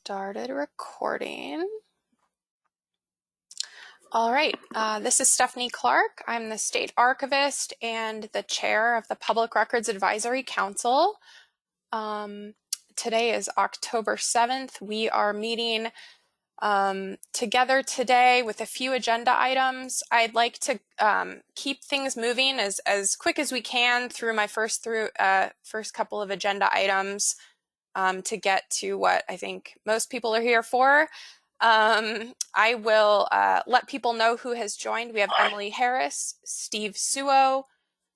started recording. All right, this is Stephanie Clark. I'm the State Archivist and the Chair of the Public Records Advisory Council. Today is October 7th. We are meeting together today with a few agenda items. I'd like to keep things moving as quick as we can through my first couple of agenda items to get to what I think most people are here for. I will let people know who has joined. We have Emily Harris, Steve Suo,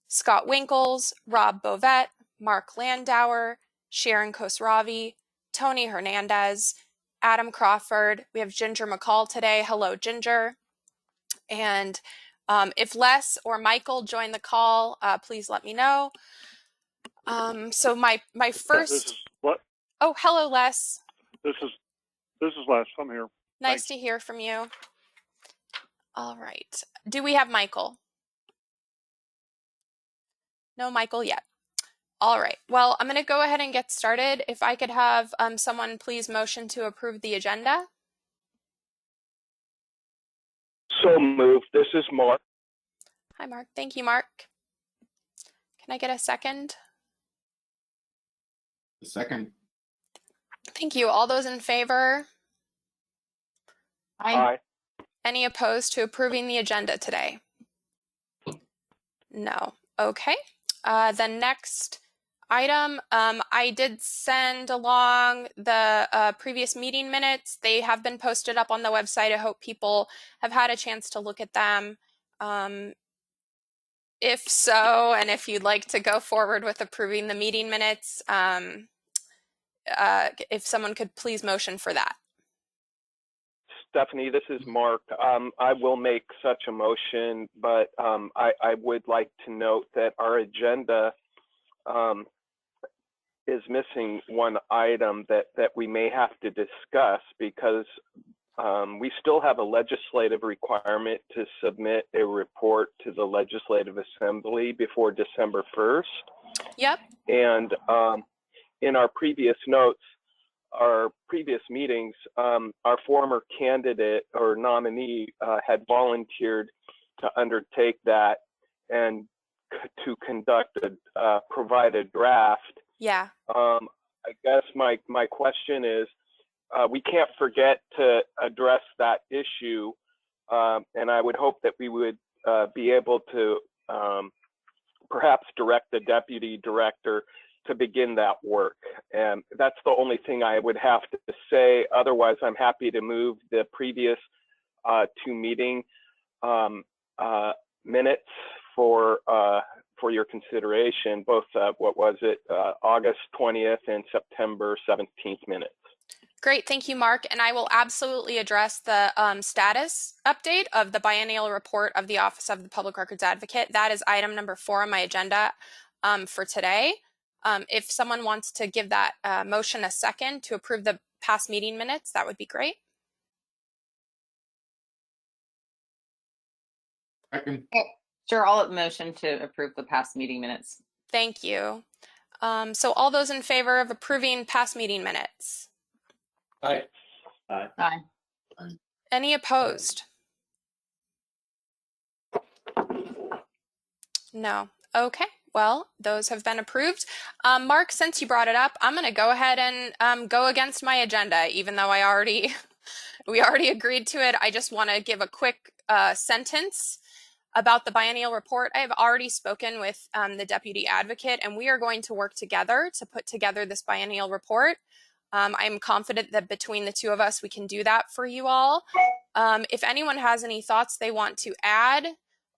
Scott Winkles, Rob Bovet, Mark Landauer, Sharon Khosravi, Tony Hernandez, Adam Crawford. We have Ginger McCall today. Hello, Ginger. And if Les or Michael join the call, please let me know. So my first. This is what? Oh, hello, Les. This is Les. I'm here. Nice to hear from you. All right. Do we have Michael? No Michael yet. All right. Well, I'm going to go ahead and get started. If I could have someone please motion to approve the agenda. So moved. This is Mark. Hi, Mark. Thank you, Mark. Can I get a second? A second. Thank you. All those in favor? Aye. Any opposed to approving the agenda today? No. Okay. The next item, I did send along the previous meeting minutes. They have been posted up on the website. I hope people have had a chance to look at them. If so, and if you'd like to go forward with approving the meeting minutes, if someone could please motion for that. Stephanie, this is Mark. I will make such a motion, but I would like to note that our agenda is missing one item that we may have to discuss because we still have a legislative requirement to submit a report to the Legislative Assembly before December 1st. Yep. And in our previous notes, our previous meetings, our former candidate or nominee had volunteered to undertake that and to conduct provide a draft. Yeah. I guess my question is, we can't forget to address that issue, and I would hope that we would be able to perhaps direct the deputy director to begin that work. And that's the only thing I would have to say. Otherwise, I'm happy to move the previous two meeting minutes for your consideration, both what was it, August 20th and September 17th minutes. Great, thank you, Mark. And I will absolutely address the status update of the biennial report of the Office of the Public Records Advocate. That is item number 4 on my agenda for today. If someone wants to give that motion a second to approve the past meeting minutes, that would be great. Second. Sure, I'll motion to approve the past meeting minutes. Thank you. So all those in favor of approving past meeting minutes? Aye. Aye. Aye. Any opposed? No. Okay. Well, those have been approved. Mark, since you brought it up, I'm going to go ahead and go against my agenda, even though we already agreed to it. I just want to give a quick sentence about the biennial report. I have already spoken with the deputy advocate, and we are going to work together to put together this biennial report. I'm confident that between the two of us, we can do that for you all. If anyone has any thoughts they want to add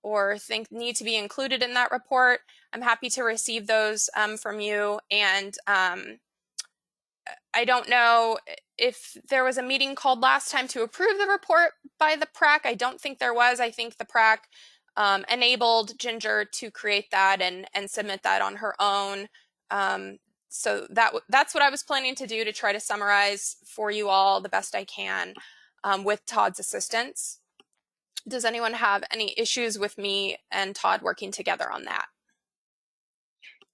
or think need to be included in that report, I'm happy to receive those from you. And I don't know if there was a meeting called last time to approve the report by the PRAC. I don't think there was. I think the PRAC enabled Ginger to create that and submit that on her own. So that's what I was planning to do, to try to summarize for you all the best I can with Todd's assistance. Does anyone have any issues with me and Todd working together on that?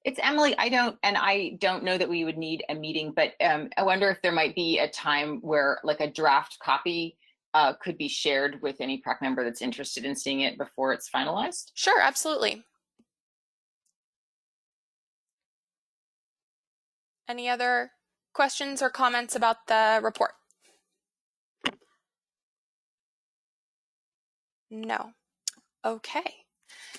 It's Emily. I don't know that we would need a meeting, but I wonder if there might be a time where like a draft copy could be shared with any PrAC member that's interested in seeing it before it's finalized. Sure, absolutely. Any other questions or comments about the report? No. Okay.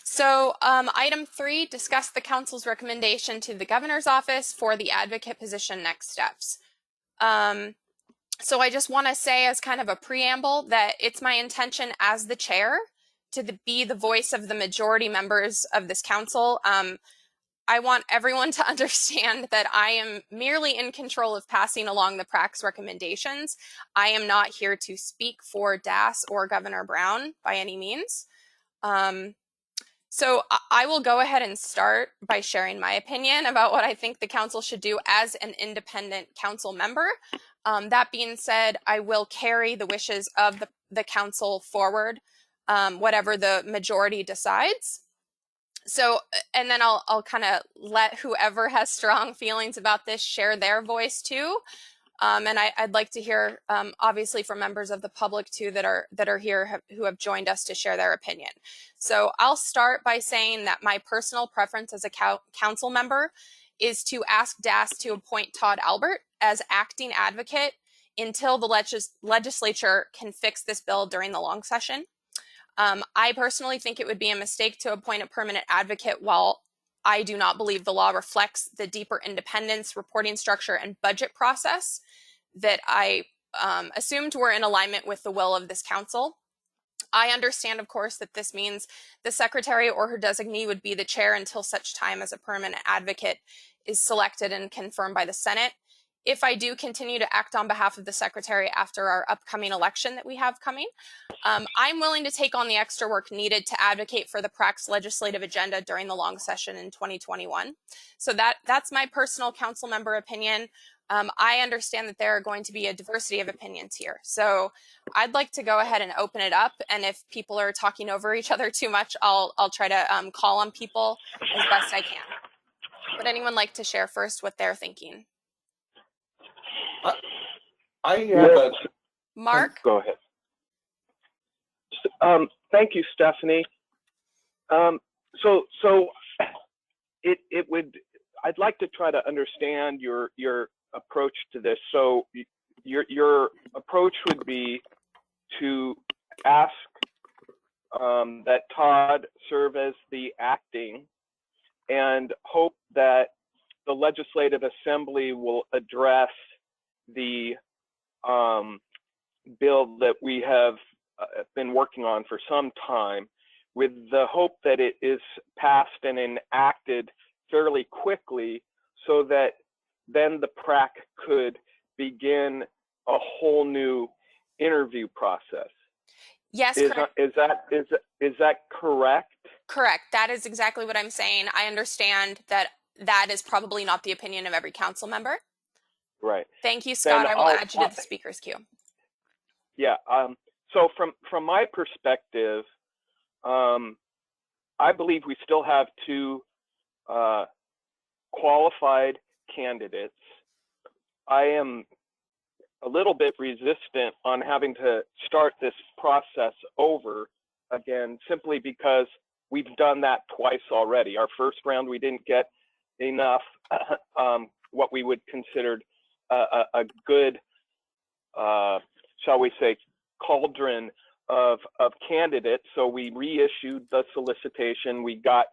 So item 3, discuss the council's recommendation to the governor's office for the advocate position next steps. So I just want to say as kind of a preamble that it's my intention as the chair to be the voice of the majority members of this council. I want everyone to understand that I am merely in control of passing along the PrAC's recommendations. I am not here to speak for DAS or Governor Brown by any means. So I will go ahead and start by sharing my opinion about what I think the council should do as an independent council member. That being said, I will carry the wishes of the council forward, whatever the majority decides. So, and then I'll kind of let whoever has strong feelings about this share their voice too. And I'd like to hear, obviously, from members of the public too that are here who have joined us to share their opinion. So I'll start by saying that my personal preference as a council member is to ask DAS to appoint Todd Albert as acting advocate until the legislature can fix this bill during the long session. I personally think it would be a mistake to appoint a permanent advocate while I do not believe the law reflects the deeper independence, reporting structure, and budget process that I assumed were in alignment with the will of this council. I understand, of course, that this means the secretary or her designee would be the chair until such time as a permanent advocate is selected and confirmed by the Senate. If I do continue to act on behalf of the secretary after our upcoming election that we have coming, I'm willing to take on the extra work needed to advocate for the PrAC's legislative agenda during the long session in 2021. So that's my personal council member opinion. I understand that there are going to be a diversity of opinions here. So I'd like to go ahead and open it up. And if people are talking over each other too much, I'll try to call on people as best I can. Would anyone like to share first what they're thinking? I have a, Mark? Go ahead. Thank you, Stephanie. So it would, I'd like to try to understand your approach to this. So your approach would be to ask that Todd serve as the acting and hope that the Legislative Assembly will address the bill that we have been working on for some time, with the hope that it is passed and enacted fairly quickly, so that then the PrAC could begin a whole new interview process. Yes, Is that correct? Correct. That is exactly what I'm saying. I understand that that is probably not the opinion of every council member. Right. Thank you, Scott. I will add you to the speakers queue. Yeah. So from my perspective, I believe we still have two qualified candidates. I am a little bit resistant on having to start this process over again, simply because we've done that twice already. Our first round, we didn't get enough what we would consider a good, shall we say, cauldron of candidates. So we reissued the solicitation. We got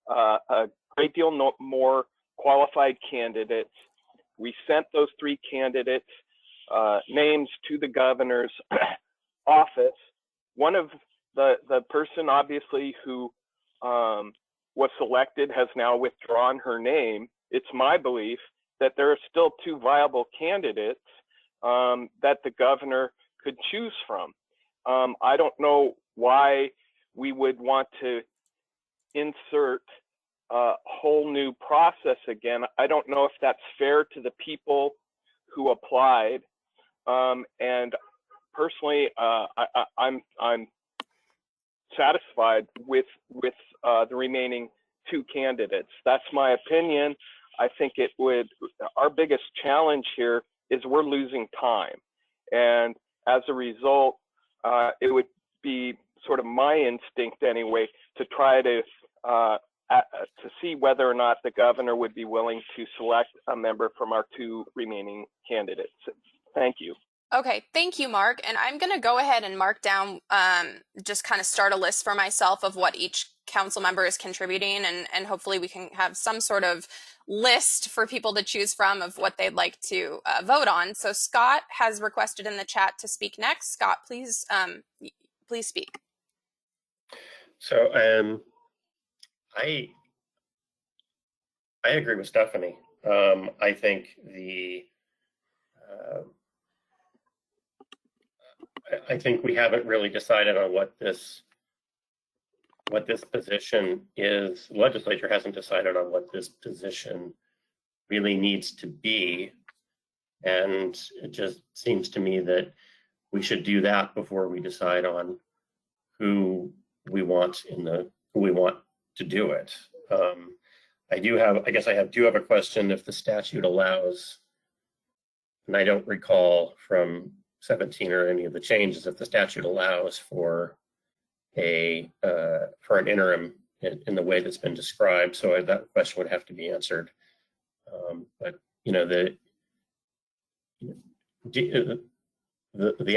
a great deal more qualified candidates. We sent those 3 candidates names to the governor's office. One of the person, obviously, who was selected has now withdrawn her name. It's my belief that there are still 2 viable candidates that the governor could choose from. I don't know why we would want to insert a whole new process again. I don't know if that's fair to the people who applied. And personally, I'm satisfied with the remaining two candidates. That's my opinion. I think our biggest challenge here is we're losing time. And as a result, it would be sort of my instinct anyway to try to see whether or not the governor would be willing to select a member from our two remaining candidates. Thank you. Okay, thank you, Mark. And I'm going to go ahead and mark down, just kind of start a list for myself of what each council member is contributing, and hopefully we can have some sort of list for people to choose from of what they'd like to vote on. So Scott has requested in the chat to speak next. Scott, please speak. So I agree with Stephanie. I think I think we haven't really decided on what this position is. The legislature hasn't decided on what this position really needs to be, and it just seems to me that we should do that before we decide on who we want to do it. I guess I do have a question. If the statute allows, and I don't recall from 17 or any of the changes, if the statute allows for an interim in the way that's been described, so that question would have to be answered. But you know, the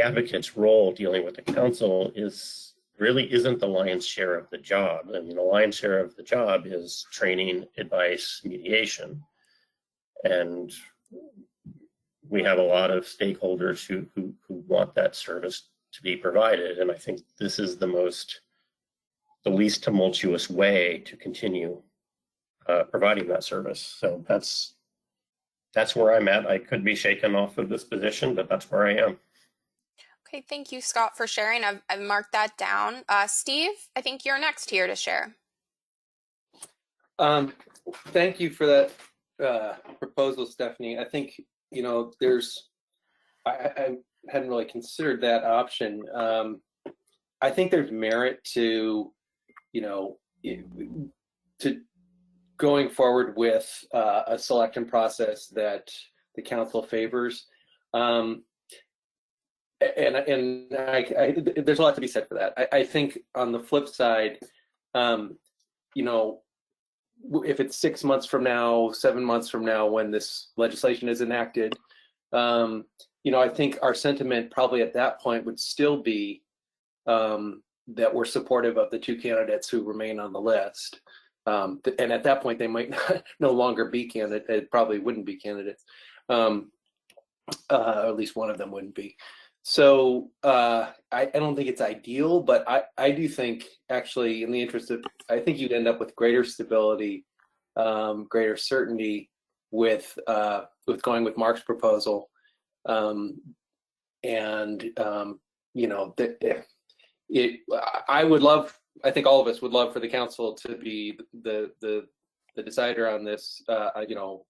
advocate's role dealing with the council really isn't the lion's share of the job. I mean, the lion's share of the job is training, advice, mediation, and we have a lot of stakeholders who want that service to be provided, and I think this is the least tumultuous way to continue providing that service. So that's where I'm at. I could be shaken off of this position, but that's where I am. Okay, thank you, Scott, for sharing. I've marked that down. Steve, I think you're next here to share. Thank you for that proposal, Stephanie. I think, you know, I hadn't really considered that option. I think there's merit to, you know, to going forward with a selection process that the council favors. And there's a lot to be said for that. I think on the flip side, you know, if it's 6 months from now, 7 months from now, when this legislation is enacted, you know, I think our sentiment probably at that point would still be that we're supportive of the two candidates who remain on the list. And at that point, they might no longer be candidates. It probably wouldn't be candidates. Or at least one of them wouldn't be. So I don't think it's ideal, but I do think, actually, in the interest of, I think you'd end up with greater stability, greater certainty with going with Mark's proposal, and you know, I would love. I think all of us would love for the council to be the decider on this. You know,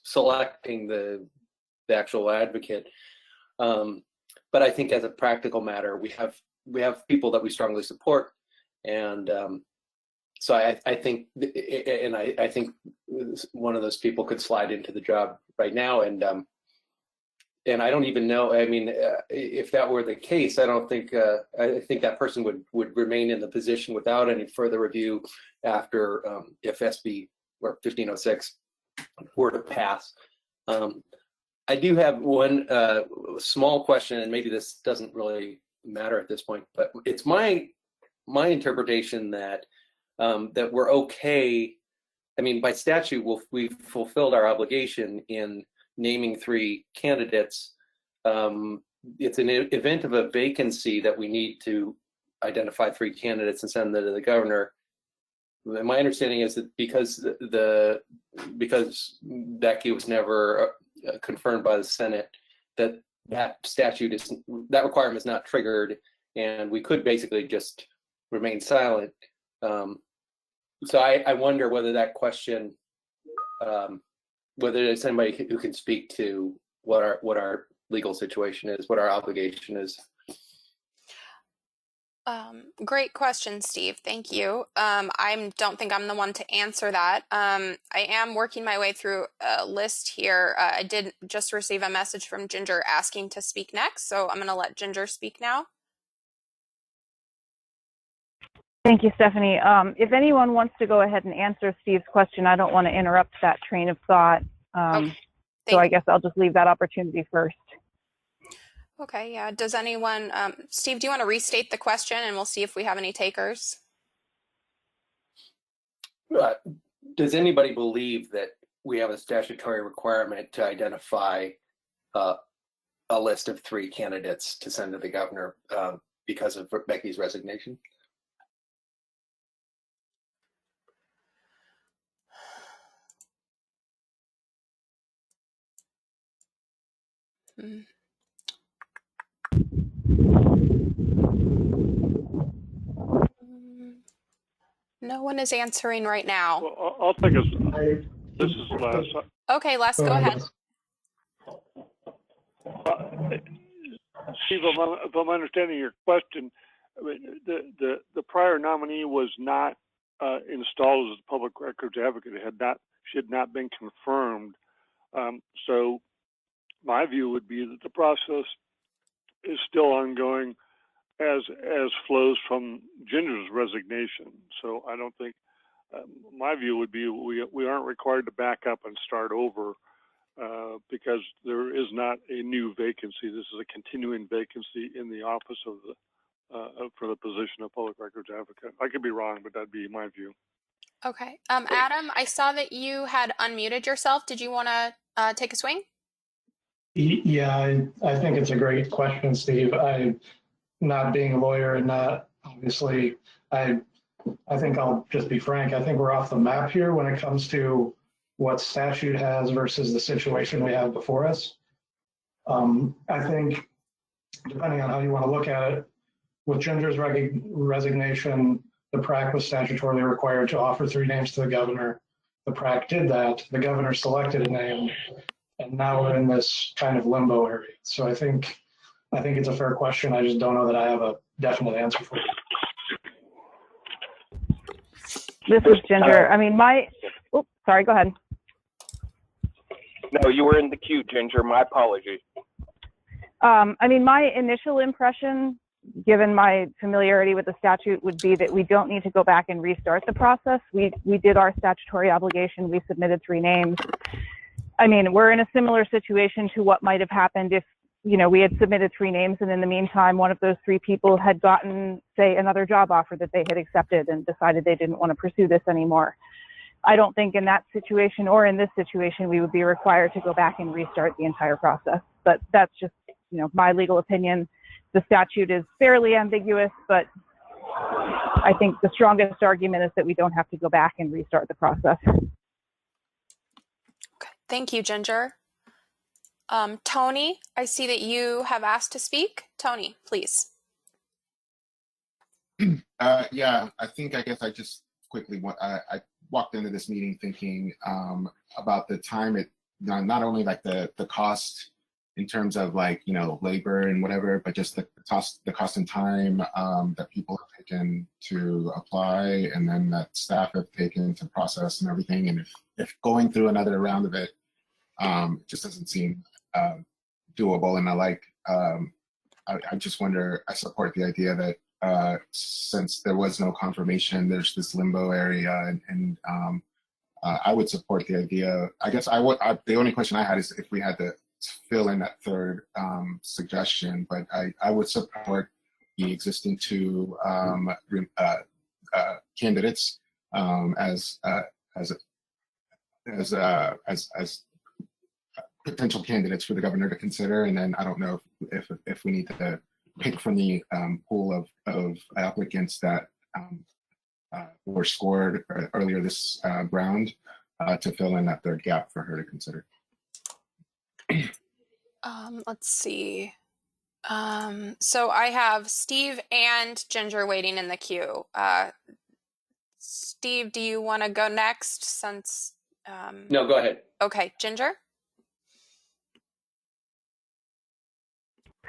selecting the actual advocate. But I think as a practical matter, we have people that we strongly support, and so I think, and I think one of those people could slide into the job right now, and I don't even know. I mean, if that were the case, I don't think I think that person would remain in the position without any further review after if SB or 1506 were to pass. I do have one small question, and maybe this doesn't really matter at this point, but it's my interpretation that that we're okay. I mean, by statute, we've fulfilled our obligation in naming 3 candidates. It's an event of a vacancy that we need to identify 3 candidates and send them to the governor. My understanding is that because that key was never confirmed by the Senate, that requirement is not triggered, and we could basically just remain silent. So I wonder whether that question, whether there's anybody who can speak to what our legal situation is, what our obligation is. Great question, Steve. Thank you. I don't think I'm the one to answer that. I am working my way through a list here. I did just receive a message from Ginger asking to speak next, so I'm going to let Ginger speak now. Thank you, Stephanie. If anyone wants to go ahead and answer Steve's question, I don't want to interrupt that train of thought. Okay. So I guess I'll just leave that opportunity first. Okay, yeah. Does anyone, Steve, do you want to restate the question and we'll see if we have any takers? Does anybody believe that we have a statutory requirement to identify a list of 3 candidates to send to the governor because of Becky's resignation? Hmm. No one is answering right now. Well, I'll take us. This is Les. Okay, Les, go ahead. Steve, if I'm understanding your question, I mean, the prior nominee was not installed as a public records advocate. She had not been confirmed. So my view would be that the process is still ongoing as flows from Ginger's resignation. So I don't think, my view would be we aren't required to back up and start over because there is not a new vacancy. This is a continuing vacancy in the office of the for the position of public records advocate. I could be wrong, but that'd be my view. Okay. Adam, I saw that you had unmuted yourself. Did you want to take a swing? Yeah, I think it's a great question, Steve. Not being a lawyer and not obviously, I think I'll just be frank. I think we're off the map here when it comes to what statute has versus the situation we have before us. I think depending on how you want to look at it, with Ginger's resignation, the PRAC was statutorily required to offer 3 names to the governor. The PRAC did that. The governor selected a name, and now we're in this kind of limbo area. So I think it's a fair question. I just don't know that I have a definite answer for you. This is Ginger. I mean, sorry, go ahead. No, you were in the queue, Ginger. My apologies. I mean, my initial impression, given my familiarity with the statute, would be that we don't need to go back and restart the process. We did our statutory obligation. We submitted 3 names. I mean, we're in a similar situation to what might have happened if, we had submitted 3 names and in the meantime, one of those 3 people had gotten, say, another job offer that they had accepted and decided they didn't want to pursue this anymore. I don't think in that situation or in this situation, we would be required to go back and restart the entire process. But that's just, my legal opinion. The statute is fairly ambiguous, but I think the strongest argument is that we don't have to go back and restart the process. Okay. Thank you, Ginger. Tony, I see that you have asked to speak. Tony, please. Yeah, I guess I just quickly I walked into this meeting thinking about the time not only like the cost in terms of like labor and whatever, but just the cost and time that people have taken to apply, and then that staff have taken to process and everything. And if going through another round of it just doesn't seem doable, and I just wonder. I support the idea that since there was no confirmation, there's this limbo area, and I would support the idea. I guess the only question I had is if we had to fill in that third suggestion, but I would support the existing 2 candidates as potential candidates for the governor to consider, and then I don't know if we need to pick from the pool of applicants that were scored earlier this round to fill in that third gap for her to consider. Let's see. So I have Steve and Ginger waiting in the queue. Steve, do you want to go next since? No, go ahead. Okay, Ginger.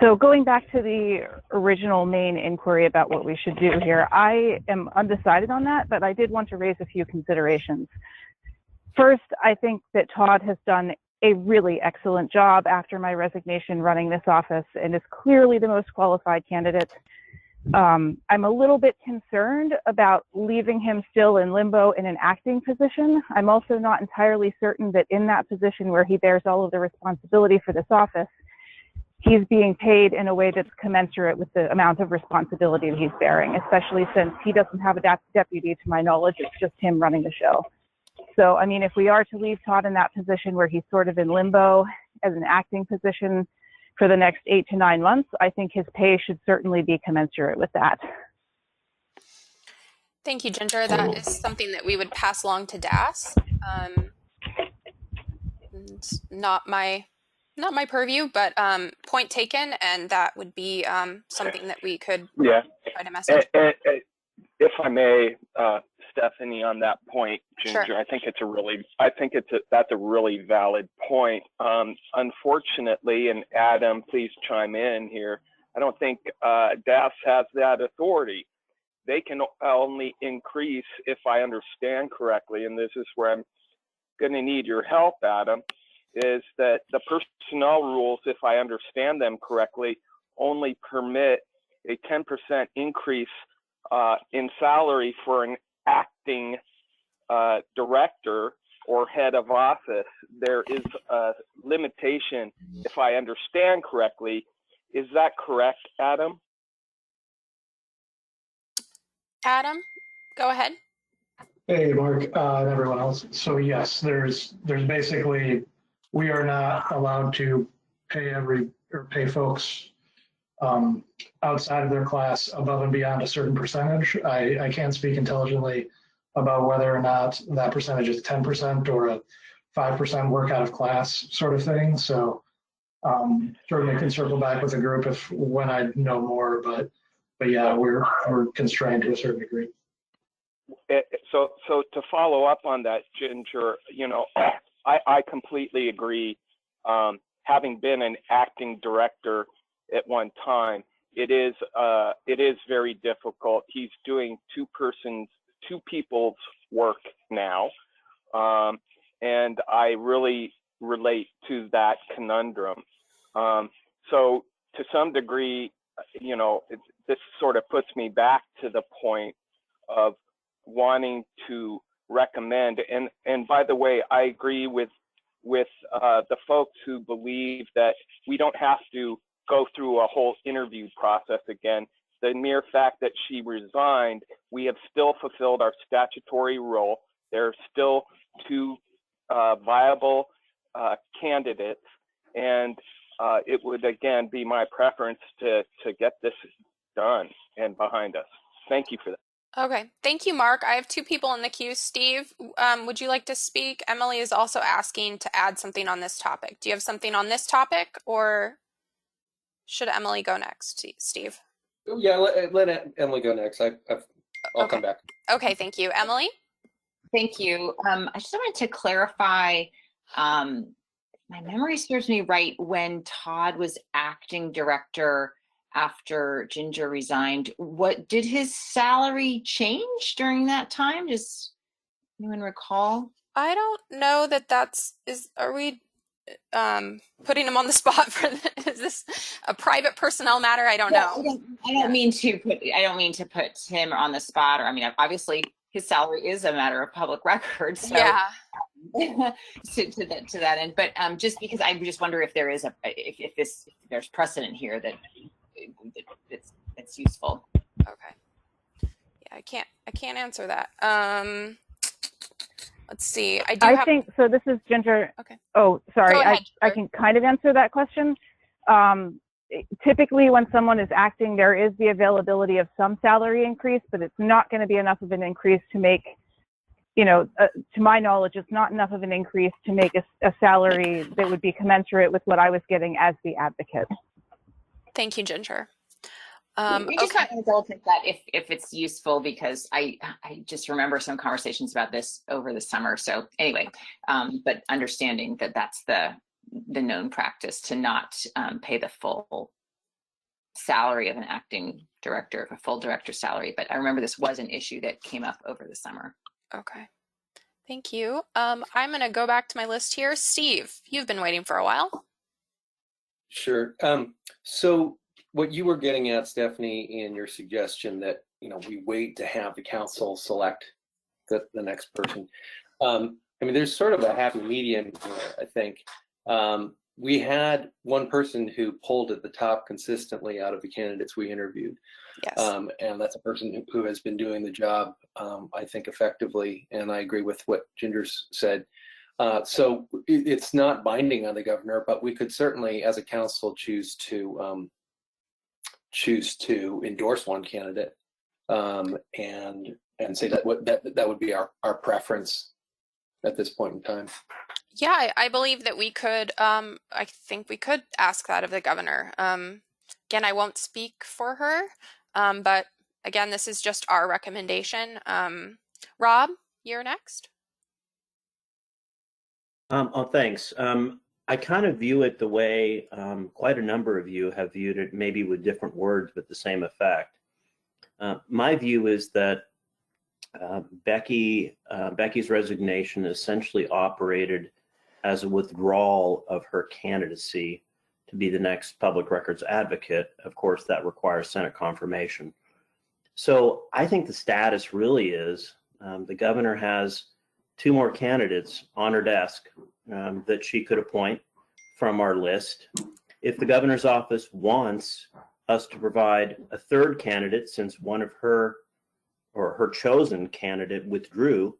So going back to the original main inquiry about what we should do here, I am undecided on that, but I did want to raise a few considerations. First, I think that Todd has done a really excellent job after my resignation running this office and is clearly the most qualified candidate. I'm a little bit concerned about leaving him still in limbo in an acting position. I'm also not entirely certain that in that position where he bears all of the responsibility for this office, he's being paid in a way that's commensurate with the amount of responsibility that he's bearing, especially since he doesn't have a deputy, to my knowledge. It's just him running the show. So, I mean, if we are to leave Todd in that position where he's sort of in limbo as an acting position for the next 8 to 9 months, I think his pay should certainly be commensurate with that. Thank you, Ginger. That is something that we would pass along to DAS. It's not my purview, but point taken, and that would be something that we could try to message. If I may, Stephanie, on that point, Ginger, Sure. I think that's a really valid point. Unfortunately, and Adam, please chime in here, I don't think DAS has that authority. They can only increase, if I understand correctly, and this is where I'm going to need your help, Adam, is that the personnel rules, if I understand them correctly, only permit a 10% increase in salary for an acting director or head of office. There is a limitation, if I understand correctly. Is that correct, Adam? Adam, go ahead. Hey, Mark, and everyone else. So yes, there's basically, we are not allowed to pay folks outside of their class above and beyond a certain percentage. I can't speak intelligently about whether or not that percentage is 10% or a 5% work out of class sort of thing. So certainly can circle back with the group when I know more, but yeah, we're constrained to a certain degree. So to follow up on that, Ginger, I completely agree. Having been an acting director at one time, it is very difficult. He's doing two people's work now, and I really relate to that conundrum. So to some degree, this sort of puts me back to the point of wanting to recommend. And by the way, I agree with the folks who believe that we don't have to go through a whole interview process again. The mere fact that she resigned, we have still fulfilled our statutory role. There are still two viable candidates, and it would again be my preference to get this done and behind us. Thank you for that. Okay, thank you, Mark. I have 2 people in the queue. Steve, would you like to speak? Emily is also asking to add something on this topic. Do you have something on this topic, or should Emily go next, Steve? Yeah, let Emily go next. I'll come back. Okay, thank you. Emily? Thank you. I just wanted to clarify, my memory serves me right, when Todd was acting director after Ginger resigned, what did his salary change during that time? Does anyone recall? I don't know are we putting him on the spot for is this a private personnel matter? I don't know. I don't mean to put him on the spot, or I mean, obviously his salary is a matter of public record. So yeah. to that end, but just because I just wonder if there is if there's precedent here that it's useful. Okay. Yeah, I can't answer that. Let's see. I think so. This is Ginger. Okay. Oh, sorry. Go ahead, I can kind of answer that question. Typically, when someone is acting, there is the availability of some salary increase, but it's not going to be enough of an increase to make, to my knowledge, it's not enough of an increase to make a salary that would be commensurate with what I was getting as the advocate. Thank you, Ginger. We just want to double check that if it's useful, because I just remember some conversations about this over the summer. So anyway, but understanding that that's the known practice, to not pay the full salary of an acting director, a full director salary. But I remember this was an issue that came up over the summer. Okay. Thank you. I'm going to go back to my list here. Steve, you've been waiting for a while. Sure. So what you were getting at, Stephanie, in your suggestion that, you know, we wait to have the council select the next person. I mean, there's sort of a happy medium here, I think. We had one person who pulled at the top consistently out of the candidates we interviewed. Yes. And that's a person who has been doing the job, I think, effectively. And I agree with what Ginger's said. So it's not binding on the governor, but we could certainly, as a council, choose to endorse one candidate and say that would be our preference at this point in time. Yeah, I believe that we could, I think we could ask that of the governor. Again, I won't speak for her, but again, this is just our recommendation. Rob, you're next. Thanks. I kind of view it the way quite a number of you have viewed it, maybe with different words, but the same effect. My view is that Becky's resignation essentially operated as a withdrawal of her candidacy to be the next public records advocate. Of course, that requires Senate confirmation. So I think the status really is the governor has 2 more candidates on her desk that she could appoint from our list. If the governor's office wants us to provide a 3rd candidate, since one of her chosen candidate withdrew,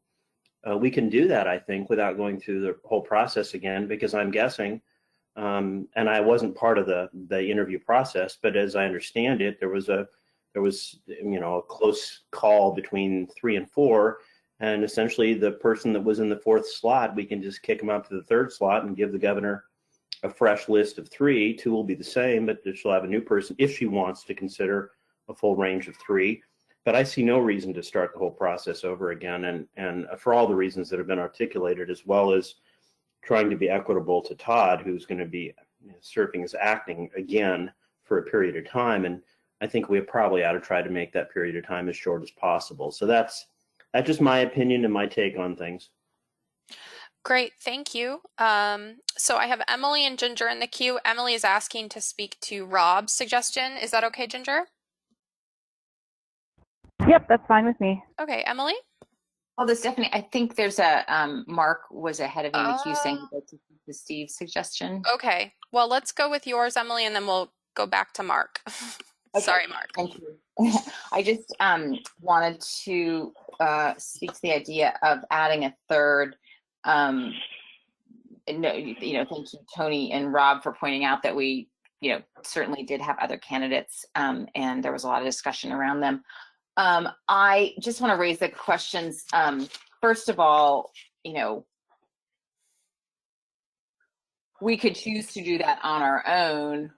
we can do that, I think, without going through the whole process again, because I'm guessing, and I wasn't part of the interview process, but as I understand it, there was a close call between 3 and 4, and essentially the person that was in the 4th slot, we can just kick them up to the 3rd slot and give the governor a fresh list of 3. 2 will be the same, but she'll have a new person if she wants to consider a full range of 3. But I see no reason to start the whole process over again, and for all the reasons that have been articulated, as well as trying to be equitable to Todd, who's going to be serving as acting again for a period of time. And I think we probably ought to try to make that period of time as short as possible. So that's just my opinion and my take on things. Great, thank you. So I have Emily and Ginger in the queue. Emily is asking to speak to Rob's suggestion. Is that okay, Ginger? Yep, that's fine with me. Okay, Emily? Although Stephanie, I think there's a Mark was ahead of you in the queue saying he'd like to speak to Steve's suggestion. Okay, well, let's go with yours, Emily, and then we'll go back to Mark. Okay. Sorry, Mark. Thank you. I just wanted to speak to the idea of adding a 3rd. Thank you, Tony and Rob, for pointing out that we, certainly did have other candidates, and there was a lot of discussion around them. I just want to raise the questions. First of all, we could choose to do that on our own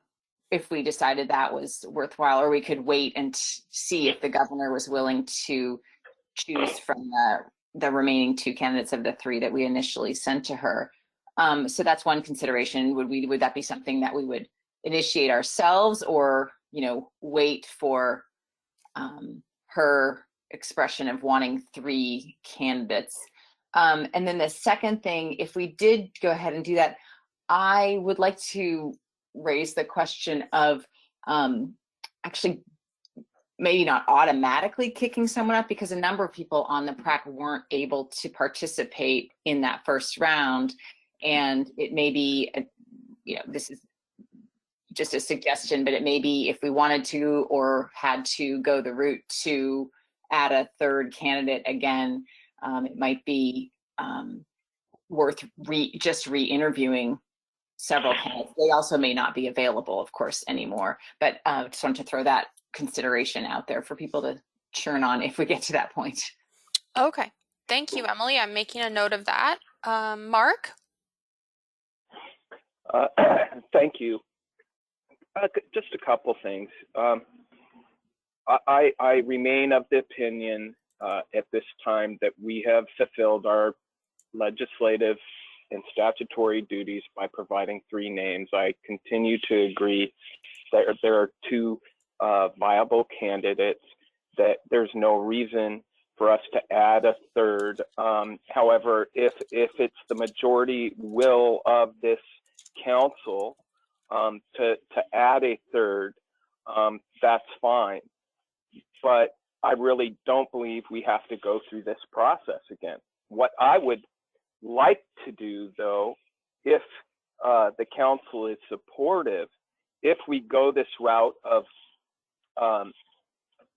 if we decided that was worthwhile, or we could wait and see if the governor was willing to choose from the remaining 2 candidates of the 3 that we initially sent to her. So that's one consideration. Would that be something that we would initiate ourselves, or wait for her expression of wanting 3 candidates? And then the second thing, if we did go ahead and do that, I would like to raise the question of actually maybe not automatically kicking someone up, because a number of people on the PRAC weren't able to participate in that first round. And it may be, this is just a suggestion, but it may be if we wanted to or had to go the route to add a 3rd candidate again, it might be worth just re-interviewing several candidates. They also may not be available, of course, anymore, but just wanted to throw that consideration out there for people to churn on if we get to that point. Okay, thank you, Emily. I'm making a note of that. Mark? Thank you. Just a couple things. I remain of the opinion at this time that we have fulfilled our legislative and statutory duties by providing 3 names. I continue to agree that there are 2 viable candidates, that there's no reason for us to add a 3rd. However, if it's the majority will of this council to add a 3rd, that's fine. But I really don't believe we have to go through this process again. What I would like to do, though, if the council is supportive, if we go this route of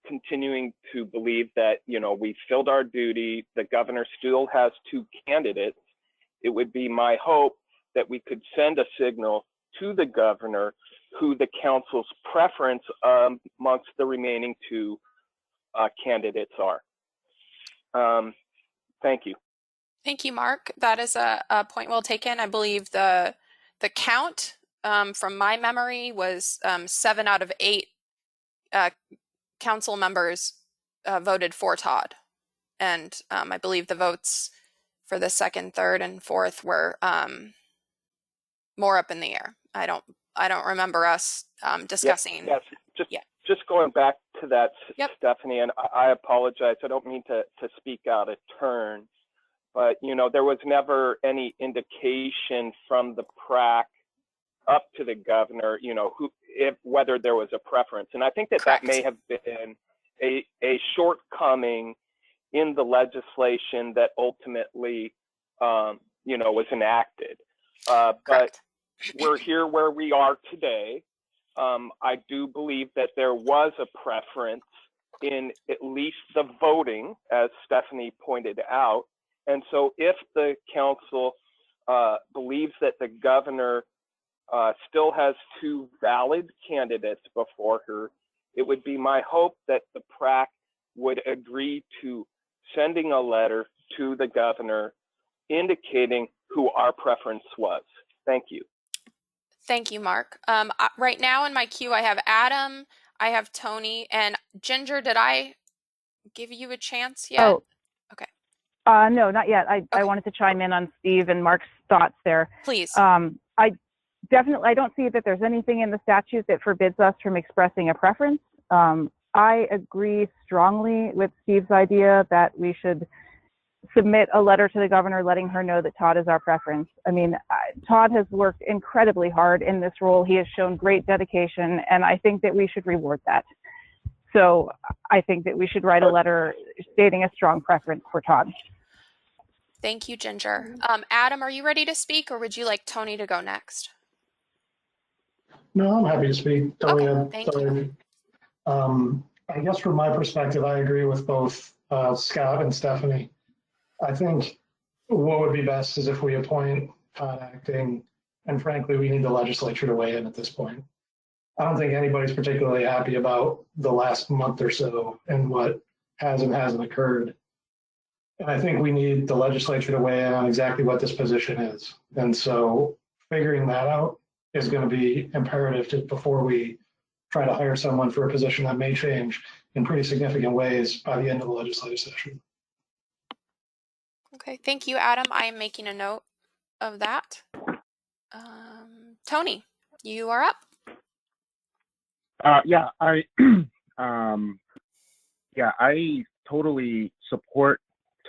continuing to believe that, you know, we filled our duty, the governor still has 2 candidates, it would be my hope that we could send a signal to the governor who the council's preference amongst the remaining 2 candidates are. Thank you. Thank you, Mark. That is a point well taken. I believe the count from my memory was 7 out of 8 council members voted for Todd. And I believe the votes for the 2nd, 3rd, and 4th were more up in the air. I don't remember us discussing. Yes. Just going back to that, Yep. Stephanie, and I apologize. I don't mean to speak out of turn, but you know, there was never any indication from the PRAC up to the governor, you know, whether there was a preference. And I think that Correct. that may have been a shortcoming in the legislation that ultimately, you know, was enacted. But we're here where we are today. I do believe that there was a preference in at least the voting, as Stephanie pointed out. And so if the council believes that the governor still has 2 valid candidates before her, it would be my hope that the PRAC would agree to sending a letter to the governor indicating who our preference was. Thank you. Thank you, Mark. Right now in my queue, I have Adam, I have Tony, and Ginger. Did I give you a chance yet? Oh, okay. No, not yet. I wanted to chime in on Steve and Mark's thoughts there. Please. I don't see that there's anything in the statute that forbids us from expressing a preference. I agree strongly with Steve's idea that we should submit a letter to the governor letting her know that Todd is our preference. I mean, Todd has worked incredibly hard in this role. He has shown great dedication, and I think that we should reward that. So I think that we should write a letter stating a strong preference for Todd. Thank you, Ginger. Adam, are you ready to speak, or would you like Tony to go next? No, I'm happy to speak. Tony, Okay, thank you. I guess from my perspective, I agree with both Scott and Stephanie. I think what would be best is if we appoint Todd acting, and frankly, we need the legislature to weigh in at this point. I don't think anybody's particularly happy about the last month or so and what has and hasn't occurred. And I think we need the legislature to weigh in on exactly what this position is. And so figuring that out is going to be imperative before we try to hire someone for a position that may change in pretty significant ways by the end of the legislative session. Okay, thank you, Adam. I am making a note of that. Tony, you are up. I totally support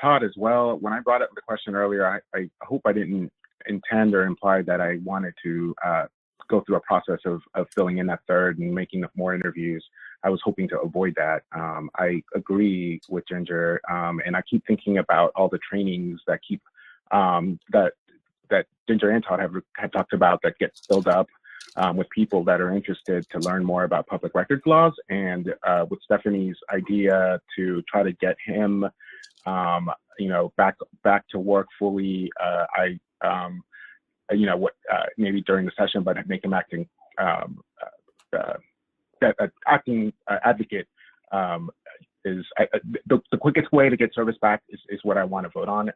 Todd as well. When I brought up the question earlier, I hope I didn't intend or imply that I wanted to go through a process of filling in that 3rd and making more interviews. I was hoping to avoid that. I agree with Ginger, and I keep thinking about all the trainings that keep that Ginger and Todd have talked about that get filled up with people that are interested to learn more about public records laws. And with Stephanie's idea to try to get him, back to work fully, maybe during the session, but make him acting advocate is the quickest way to get service back is what I want to vote on.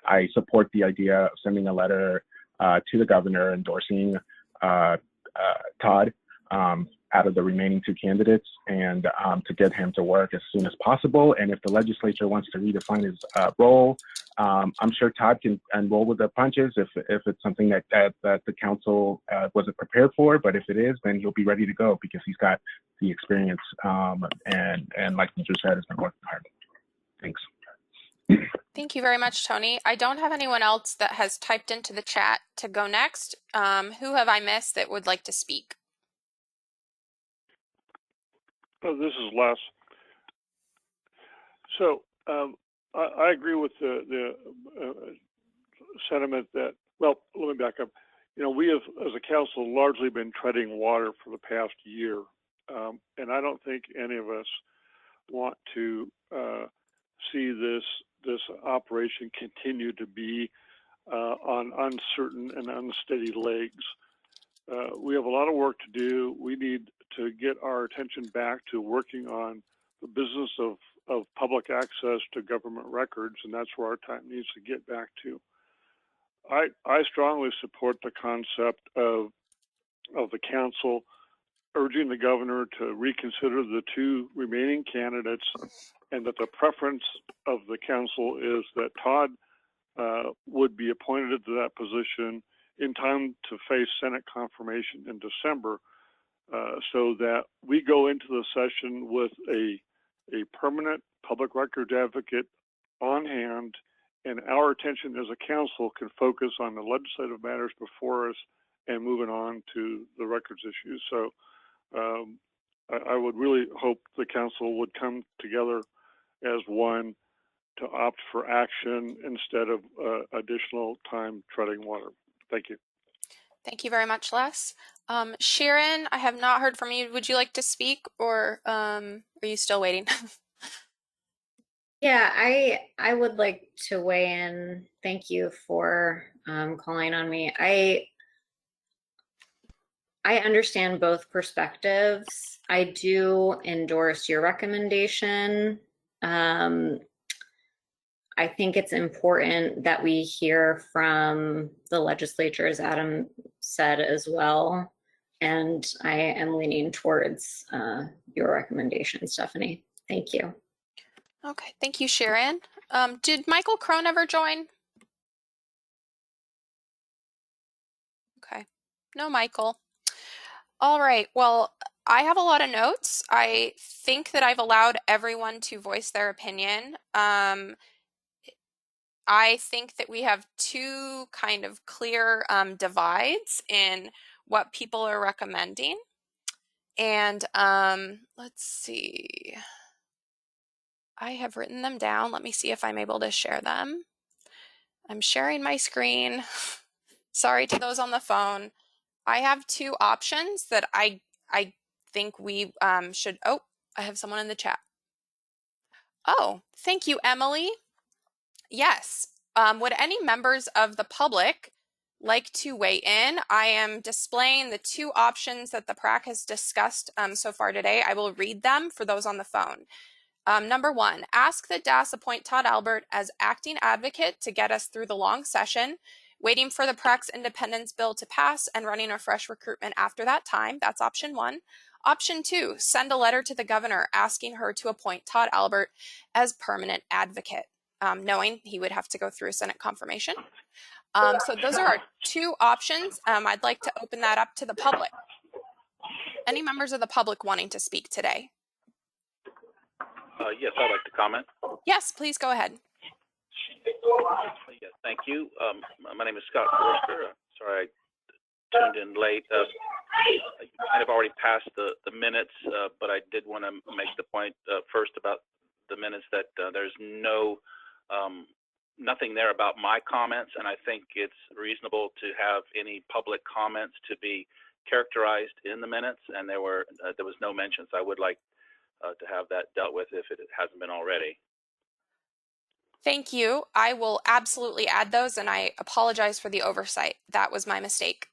I support the idea of sending a letter to the governor endorsing Todd. out of the remaining 2 candidates, and to get him to work as soon as possible. And if the legislature wants to redefine his role, I'm sure Todd can roll with the punches if it's something that the council wasn't prepared for. But if it is, then he'll be ready to go because he's got the experience, and like you just said, has been working hard. Thanks. Thank you very much, Tony. I don't have anyone else that has typed into the chat to go next. Who have I missed that would like to speak? This is Les. So I agree with the sentiment that, well, let me back up. You know, we have, as a council, largely been treading water for the past year. And I don't think any of us want to see this operation continue to be on uncertain and unsteady legs. We have a lot of work to do. We need to get our attention back to working on the business of public access to government records, and that's where our time needs to get back to. I strongly support the concept of the council urging the governor to reconsider the 2 remaining candidates, and that the preference of the council is that Todd would be appointed to that position in time to face Senate confirmation in December, so that we go into the session with a permanent public records advocate on hand, and our attention as a council can focus on the legislative matters before us and moving on to the records issues. So I would really hope the council would come together as one to opt for action instead of additional time treading water. Thank you. Thank you very much, Les. Sharon, I have not heard from you. Would you like to speak, or are you still waiting? Yeah, I would like to weigh in. Thank you for calling on me. I understand both perspectives. I do endorse your recommendation. I think it's important that we hear from the legislature, as Adam said as well. And I am leaning towards your recommendation, Stephanie. Thank you. Okay, thank you, Sharon. Did Michael Crone ever join? Okay, no, Michael. All right, well, I have a lot of notes. I think that I've allowed everyone to voice their opinion. I think that we have 2 kind of clear divides in what people are recommending. And let's see. I have written them down. Let me see if I'm able to share them. I'm sharing my screen. Sorry to those on the phone. I have 2 options that I think we should. Oh, I have someone in the chat. Oh, thank you, Emily. Yes. Would any members of the public like to weigh in? I am displaying the 2 options that the PRAC has discussed so far today. I will read them for those on the phone. Number 1, ask that DAS appoint Todd Albert as acting advocate to get us through the long session, waiting for the PRAC's independence bill to pass and running a fresh recruitment after that time. That's option 1. Option 2, send a letter to the governor asking her to appoint Todd Albert as permanent advocate, knowing he would have to go through Senate confirmation. So those are our 2 options. I'd like to open that up to the public. Any members of the public wanting to speak today? Yes, I'd like to comment. Yes, please go ahead. Yes, thank you. My name is Scott Forster. Sorry I tuned in late. You might have already passed the minutes, but I did want to make the point first about the minutes that there's nothing there about my comments, and I think it's reasonable to have any public comments to be characterized in the minutes, and there was no mentions. I would like to have that dealt with if it hasn't been already. Thank you. I will absolutely add those, and I apologize for the oversight. That was my mistake.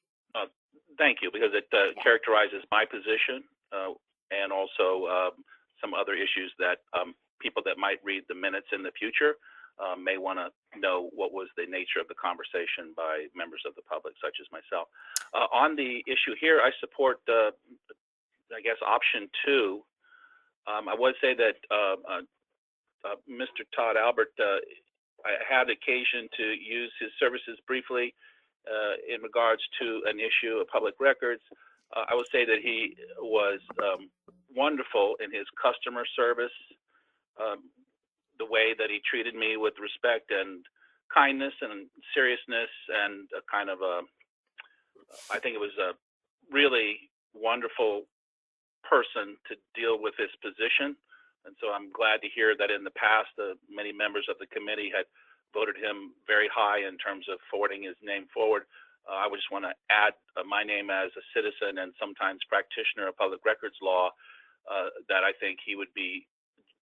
Thank you, because it characterizes my position and also some other issues that people that might read the minutes in the future may want to know what was the nature of the conversation by members of the public, such as myself. On the issue here, I support I guess, option 2. I would say that Mr. Todd Albert, I had occasion to use his services briefly in regards to an issue of public records. I would say that he was wonderful in his customer service, the way that he treated me with respect and kindness and seriousness, and a kind of I think it was a really wonderful person to deal with this position. And so I'm glad to hear that in the past, many members of the committee had voted him very high in terms of forwarding his name forward. I would just want to add my name as a citizen and sometimes practitioner of public records law, that I think he would be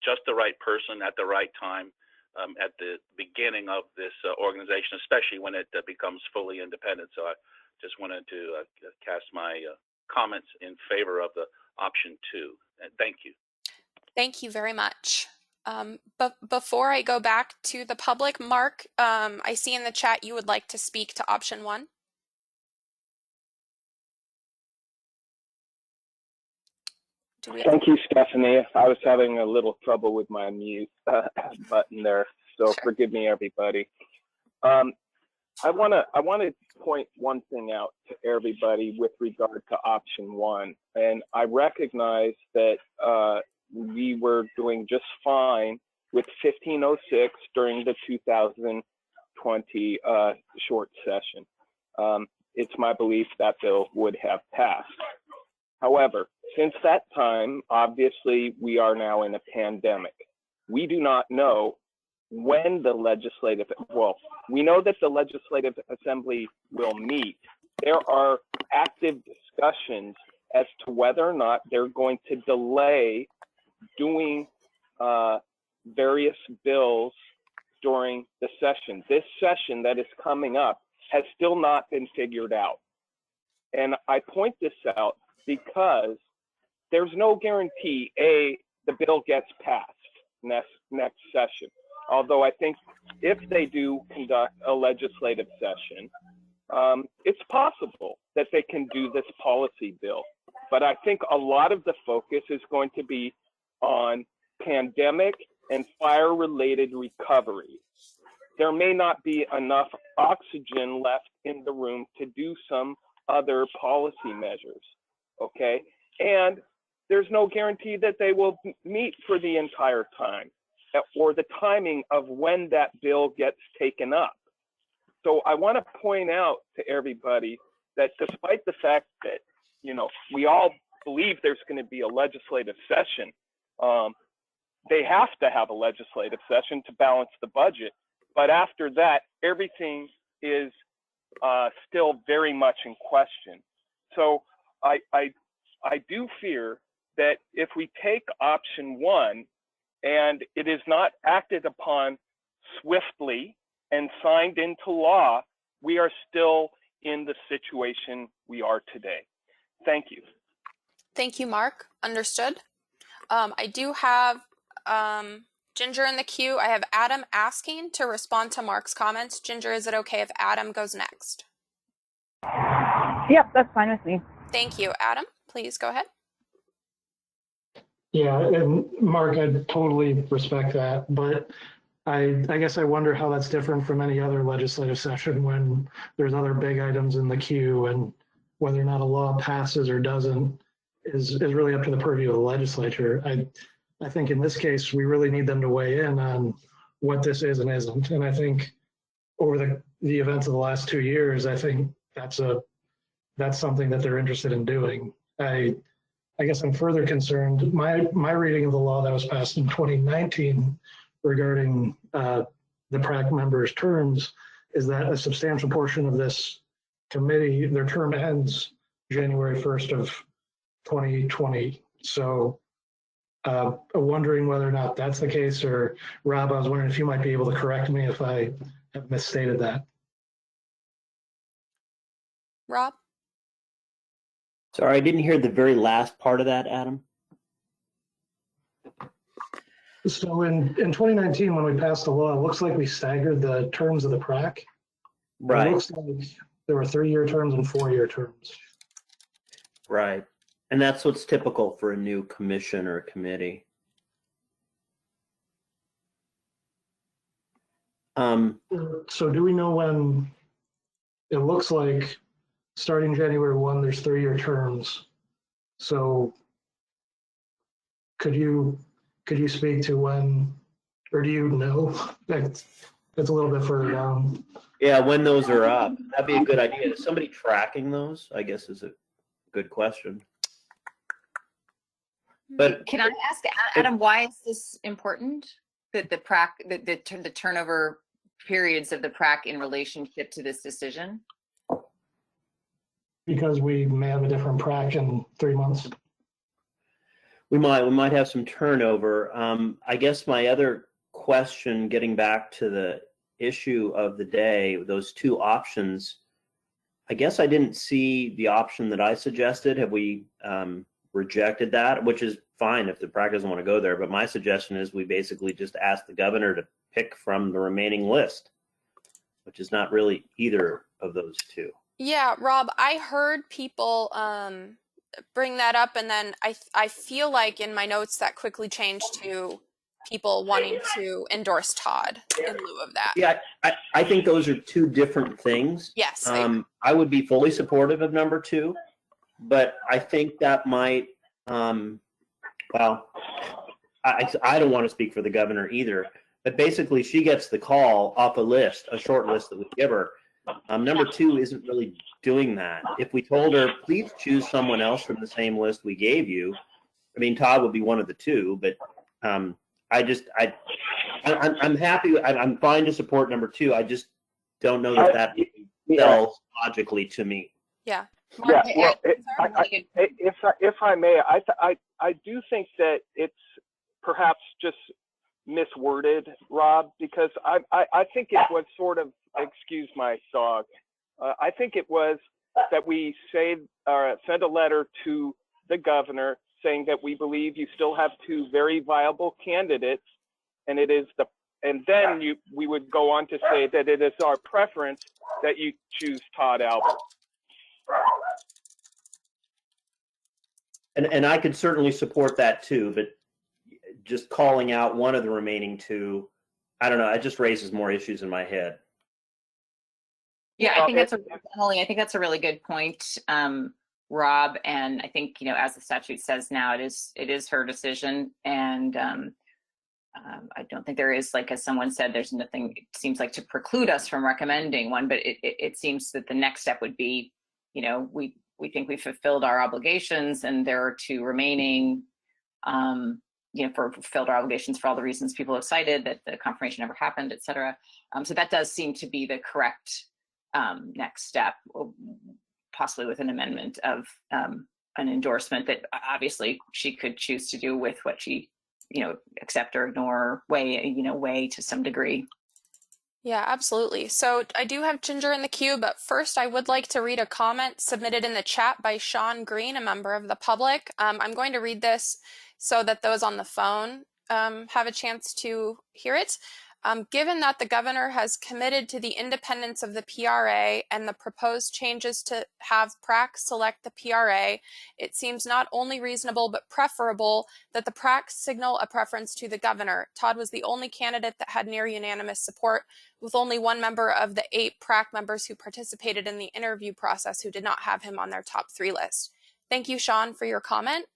just the right person at the right time at the beginning of this organization, especially when it becomes fully independent. So I just wanted to cast my comments in favor of the option 2. And thank you. Thank you very much. But before I go back to the public, Mark, I see in the chat you would like to speak to option 1. Thank you, Stephanie. I was having a little trouble with my mute button there, so forgive me, everybody. I want to point one thing out to everybody with regard to option 1, and I recognize that we were doing just fine with 1506 during the 2020 short session. It's my belief that bill would have passed. However, since that time, obviously, we are now in a pandemic. We do not know when the legislative, well, we know that the Legislative Assembly will meet. There are active discussions as to whether or not they're going to delay doing various bills during the session. This session that is coming up has still not been figured out. And I point this out because there's no guarantee, A, the bill gets passed next session. Although I think if they do conduct a legislative session, it's possible that they can do this policy bill. But I think a lot of the focus is going to be on pandemic and fire-related recovery. There may not be enough oxygen left in the room to do some other policy measures, okay? And there's no guarantee that they will meet for the entire time or the timing of when that bill gets taken up. So I want to point out to everybody that despite the fact that, you know, we all believe there's going to be a legislative session, they have to have a legislative session to balance the budget. But after that, everything is still very much in question. So I do fear that if we take option 1 and it is not acted upon swiftly and signed into law, we are still in the situation we are today. Thank you. Thank you, Mark. Understood. I do have Ginger in the queue. I have Adam asking to respond to Mark's comments. Ginger, is it okay if Adam goes next? Yep, that's fine with me. Thank you. Adam, please go ahead. Yeah, and Mark, I totally respect that, but I guess I wonder how that's different from any other legislative session when there's other big items in the queue, and whether or not a law passes or doesn't is really up to the purview of the legislature. I think in this case, we really need them to weigh in on what this is and isn't. And I think over the events of the last 2 years, I think that's something that they're interested in doing. I guess I'm further concerned. My reading of the law that was passed in 2019 regarding the PRAC members' terms is that a substantial portion of this committee, their term ends January 1st of 2020. So wondering whether or not that's the case, or Rob, I was wondering if you might be able to correct me if I have misstated that. Rob? Sorry, I didn't hear the very last part of that, Adam. So in 2019, when we passed the law, it looks like we staggered the terms of the PRAC. Right. It looks like there were 3-year terms and 4-year terms. Right. And that's what's typical for a new commission or committee. So do we know when, it looks like starting January 1, there's 3-year terms. So could you speak to when, or do you know? That's a little bit further down. Yeah, when those are up. That'd be a good idea. Is somebody tracking those? I guess is a good question. But can I ask Adam, why is this important? That the PrAC, the turnover periods of the PrAC in relationship to this decision? Because we may have a different PrAC in 3 months. We might have some turnover. I guess my other question, getting back to the issue of the day, those two options, I guess I didn't see the option that I suggested. Have we rejected that? Which is fine if the PrAC doesn't want to go there, but my suggestion is we basically just ask the governor to pick from the remaining list, which is not really either of those two. Yeah, Rob, I heard people bring that up, and then I feel like in my notes that quickly changed to people wanting to endorse Todd in lieu of that. Yeah, I think those are two different things. Yes. I would be fully supportive of number 2, but I think that might, well, I don't want to speak for the governor either, but basically she gets the call off a list, a short list that we give her. Number 2 isn't really doing that. If we told her, please choose someone else from the same list we gave you, I mean, Todd would be one of the 2, but I'm happy. I'm fine to support number 2. I just don't know that tells logically to me. Yeah. Yeah. Well, if I may, I do think that it's perhaps just misworded, Rob, because I think it was sort of, excuse my dog, I think it was that we send a letter to the governor saying that we believe you still have 2 very viable candidates, and then we would go on to say that it is our preference that you choose Todd Albert. And I could certainly support that too, but just calling out one of the remaining 2, I don't know, it just raises more issues in my head. Yeah, I think that's a really good point, Rob. And I think, as the statute says now, it is her decision. And I don't think there is, like, as someone said, there's nothing, it seems like, to preclude us from recommending one, but it seems that the next step would be, we think we've fulfilled our obligations and there are 2 remaining, fulfilled our obligations for all the reasons people have cited, that the confirmation never happened, et cetera. So that does seem to be the correct next step, possibly with an amendment of an endorsement that obviously she could choose to do with what she, accept or ignore, weigh to some degree. Yeah, absolutely. So I do have Ginger in the queue, but first I would like to read a comment submitted in the chat by Sean Green, a member of the public. I'm going to read this so that those on the phone have a chance to hear it. Given that the governor has committed to the independence of the PRA and the proposed changes to have PrAC select the PRA, it seems not only reasonable but preferable that the PrAC signal a preference to the governor. Todd was the only candidate that had near unanimous support, with only 1 member of the 8 PrAC members who participated in the interview process who did not have him on their top 3 list. Thank you, Sean, for your comment.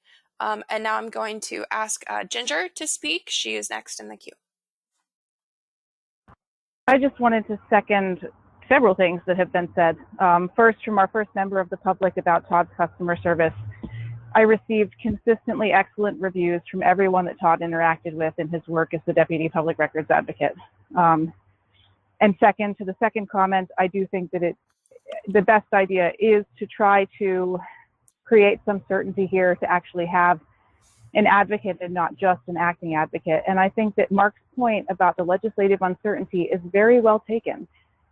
And now I'm going to ask Ginger to speak. She is next in the queue. I just wanted to second several things that have been said. First, from our first member of the public about Todd's customer service, I received consistently excellent reviews from everyone that Todd interacted with in his work as the Deputy Public Records Advocate. And second, to the second comment, I do think that the best idea is to try to create some certainty here to actually have an advocate and not just an acting advocate. And I think that Mark's point about the legislative uncertainty is very well taken.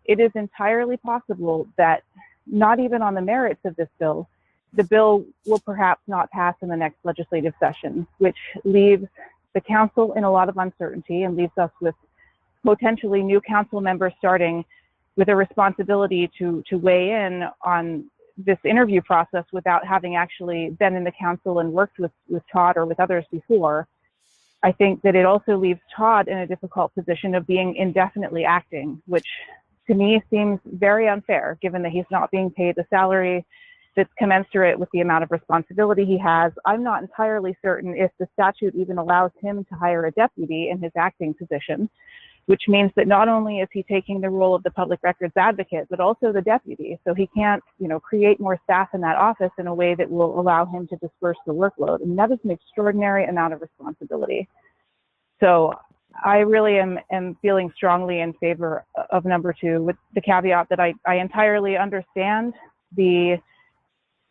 It is entirely possible that not even on the merits of this bill, the bill will perhaps not pass in the next legislative session, which leaves the council in a lot of uncertainty and leaves us with potentially new council members starting with a responsibility to weigh in on this interview process without having actually been in the council and worked with Todd or with others before, I think that it also leaves Todd in a difficult position of being indefinitely acting, which to me seems very unfair, given that he's not being paid the salary that's commensurate with the amount of responsibility he has. I'm not entirely certain if the statute even allows him to hire a deputy in his acting position, which means that not only is he taking the role of the public records advocate, but also the deputy. So he can't, create more staff in that office in a way that will allow him to disperse the workload. And that is an extraordinary amount of responsibility. So I really am feeling strongly in favor of number 2, with the caveat that I entirely understand the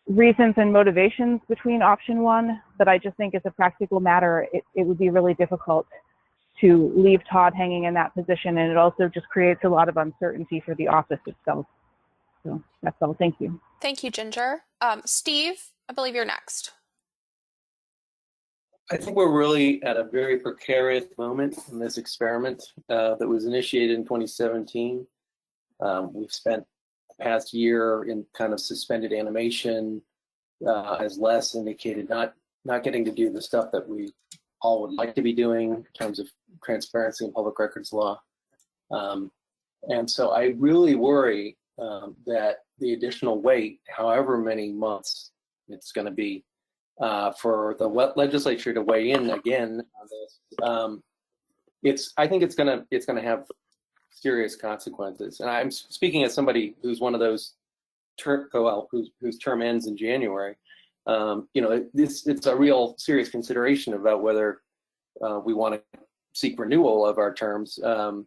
reasons and motivations between option 1, but I just think as a practical matter, it would be really difficult to leave Todd hanging in that position, and it also just creates a lot of uncertainty for the office itself. So that's all. Thank you. Thank you, Ginger. Steve, I believe you're next. I think we're really at a very precarious moment in this experiment that was initiated in 2017. We've spent the past year in kind of suspended animation, as Les indicated, not getting to do the stuff that we all would like to be doing in terms of transparency and public records law. And so I really worry that the additional wait, however many months it's going to be, for the legislature to weigh in again on this, I think it's going to have serious consequences. And I'm speaking as somebody who's one of those whose term ends in January. It's a real serious consideration about whether we want to seek renewal of our terms. For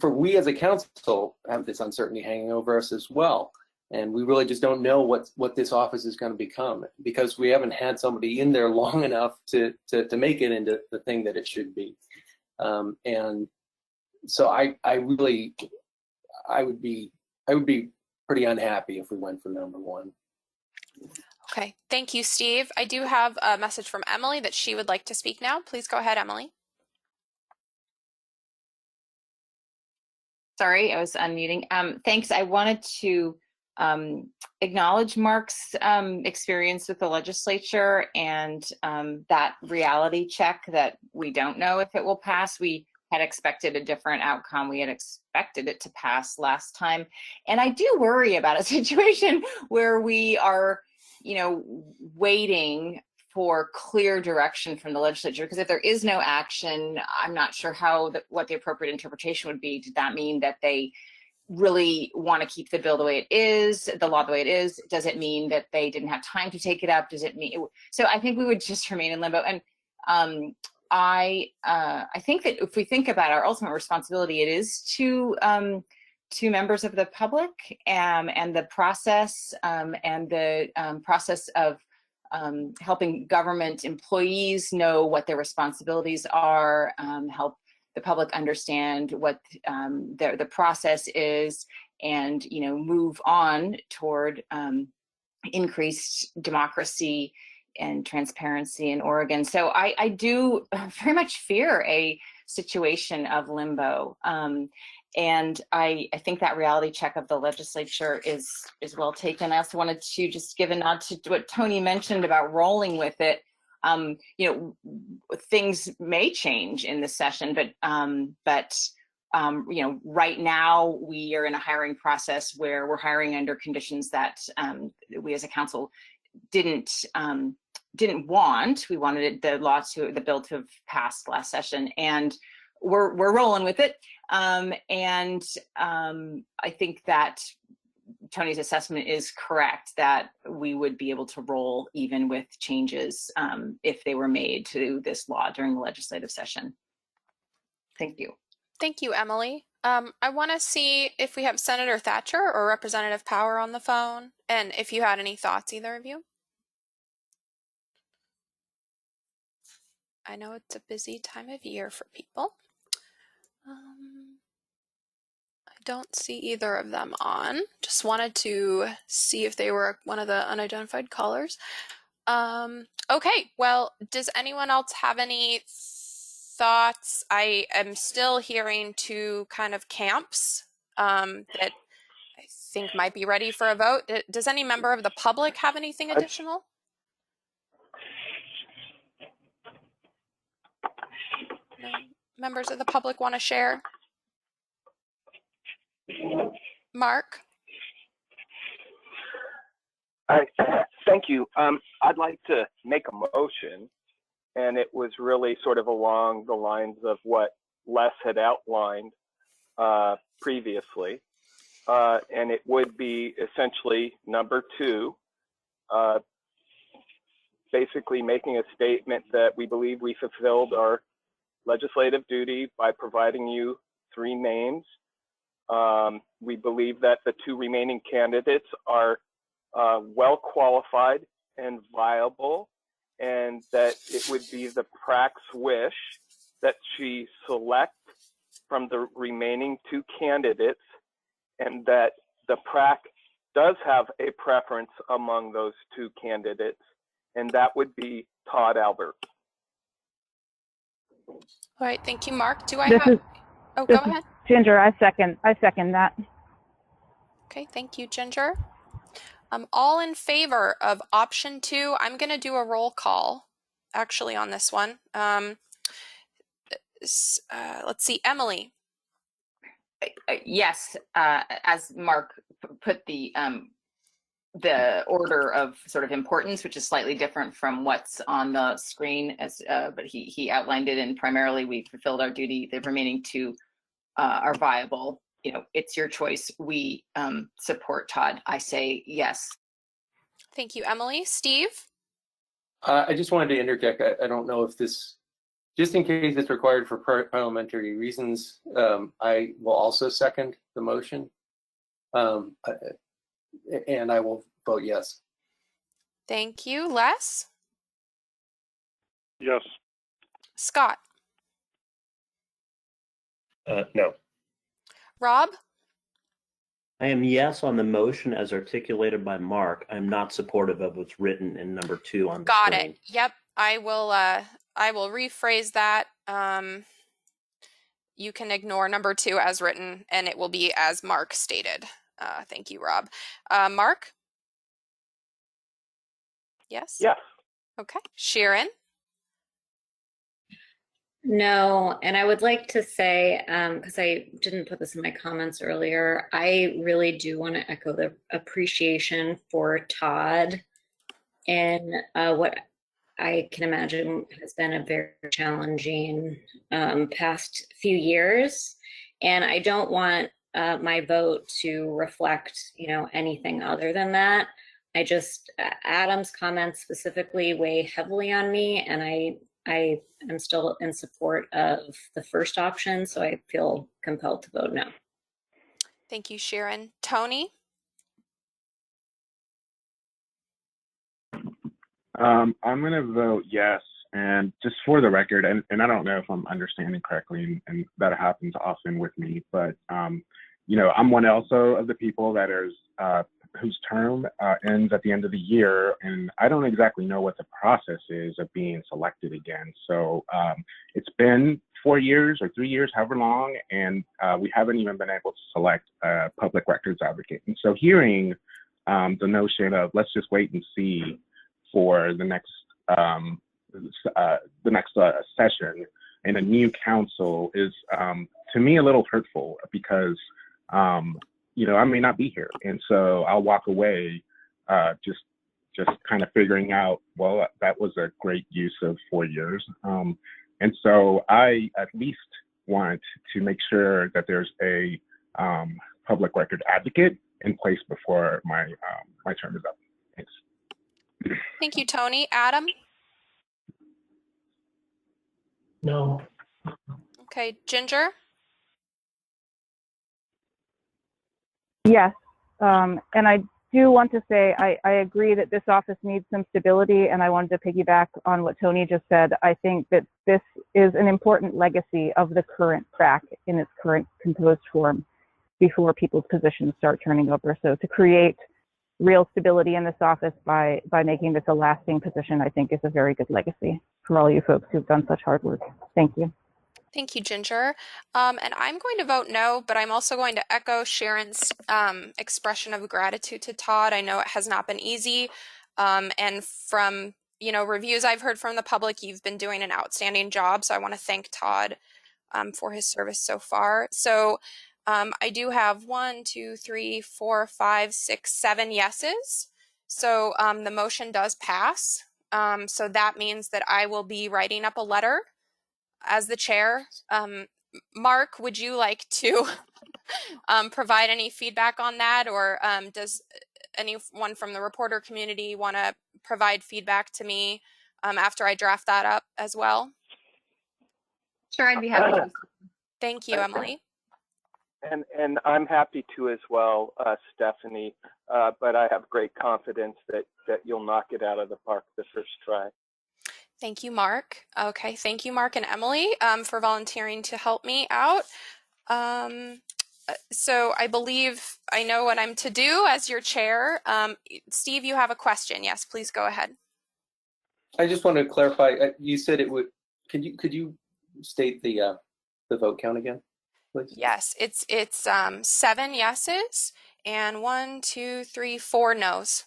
we as a council have this uncertainty hanging over us as well, and we really just don't know what this office is going to become, because we haven't had somebody in there long enough to make it into the thing that it should be. And so I would be pretty unhappy if we went for number 1. Okay, thank you, Steve. I do have a message from Emily that she would like to speak now. Please go ahead, Emily. Sorry, I was unmuting. Thanks. I wanted to acknowledge Mark's experience with the legislature and that reality check that we don't know if it will pass. We had expected a different outcome. We had expected it to pass last time. And I do worry about a situation where we are, waiting for clear direction from the legislature, because if there is no action, I'm not sure what the appropriate interpretation would be. Does that mean that they really want to keep the bill the way it is, the law the way it is? Does it mean that they didn't have time to take it up? Does it mean so? I think we would just remain in limbo. And I think that if we think about our ultimate responsibility, it is to members of the public and the process process of helping government employees know what their responsibilities are, help the public understand what the process is, and move on toward increased democracy and transparency in Oregon. So I do very much fear a situation of limbo. And I think that reality check of the legislature is well taken. I also wanted to just give a nod to what Tony mentioned about rolling with it. Things may change in this session, but right now we are in a hiring process where we're hiring under conditions that we as a council didn't want. We wanted the bill to have passed last session, and we're rolling with it. And I think that Tony's assessment is correct, that we would be able to roll even with changes if they were made to this law during the legislative session. Thank you. Thank you, Emily. I want to see if we have Senator Thatcher or Representative Power on the phone, and if you had any thoughts, either of you. I know it's a busy time of year for people. I don't see either of them on. Just wanted to see if they were one of the unidentified callers. Okay, well, does anyone else have any thoughts? I am still hearing two kind of camps that I think might be ready for a vote. Does any member of the public have anything additional? No. Members of the public want to share? Mark? Thank you. I'd like to make a motion, and it was really sort of along the lines of what Les had outlined previously. And it would be essentially number 2, basically making a statement that we believe we fulfilled our legislative duty by providing you 3 names. We believe that the 2 remaining candidates are well qualified and viable, and that it would be the PRAC's wish that she select from the remaining 2 candidates, and that the PRAC does have a preference among those 2 candidates, and that would be Todd Albert. All right, thank you, Mark. Do I have? Oh, go ahead. Ginger, I second that. Okay, thank you, Ginger. All in favor of option 2? I'm going to do a roll call, actually, on this one. Let's see, Emily. Yes, as Mark put the order of sort of importance, which is slightly different from what's on the screen, as but he outlined it, and primarily we fulfilled our duty. The remaining 2 are viable. You know, it's your choice. We support Todd. I say yes. Thank you, Emily. Steve? I just wanted to interject. I don't know if this, just in case it's required for parliamentary reasons, I will also second the motion. And I will vote yes. Thank you. Les? Yes. Scott? No. Rob? I am yes on the motion as articulated by Mark. I'm not supportive of what's written in number 2 on the Got screen. it. Yep. I will rephrase that. You can ignore number 2 as written, and it will be as Mark stated. Thank you, Rob. Mark? Yes? Yes. Okay. Sharon? No, and I would like to say, because I didn't put this in my comments earlier, I really do want to echo the appreciation for Todd and what I can imagine has been a very challenging past few years. And I don't want my vote to reflect, anything other than that. I just, Adam's comments specifically weigh heavily on me, and I am still in support of the first option, so I feel compelled to vote no. Thank you, Sharon. Tony? I'm going to vote yes. And just for the record, and I don't know if I'm understanding correctly, and that happens often with me, but, I'm one also of the people that is, whose term ends at the end of the year, and I don't exactly know what the process is of being selected again. So it's been 4 years or 3 years, however long, and we haven't even been able to select a public records advocate. And so hearing the notion of let's just wait and see for the next session and a new council is to me a little hurtful, because I may not be here, and so I'll walk away just kind of figuring out, well, that was a great use of 4 years, and so I at least want to make sure that there's a public record advocate in place before my term is up. Thanks. Thank you, Tony. Adam? No. Okay. Ginger? Yes, and I do want to say I agree that this office needs some stability, and I wanted to piggyback on what Tony just said. I think that this is an important legacy of the current PRAC in its current composed form before people's positions start turning over. So to create real stability in this office by making this a lasting position, I think is a very good legacy for all you folks who've done such hard work. Thank you. Thank you, Ginger. And I'm going to vote no, but I'm also going to echo Sharon's expression of gratitude to Todd. I know it has not been easy. And from, reviews I've heard from the public, you've been doing an outstanding job. So I want to thank Todd for his service so far. So I do have 1, 2, 3, 4, 5, 6, 7 yeses. So the motion does pass. So that means that I will be writing up a letter as the chair. Mark, would you like to provide any feedback on that, or does anyone from the reporter community want to provide feedback to me after I draft that up as well? Sure, I'd be happy to. Thank you, Emily. And I'm happy to as well, Stephanie, but I have great confidence that you'll knock it out of the park the first try. Thank you, Mark. Okay, thank you, Mark and Emily, for volunteering to help me out. So I believe I know what I'm to do as your chair. Steve, you have a question. Yes, please go ahead. I just want to clarify. You said it would. Could you state the vote count again, please? Yes, it's 7 yeses and 1, 2, 3, 4 noes.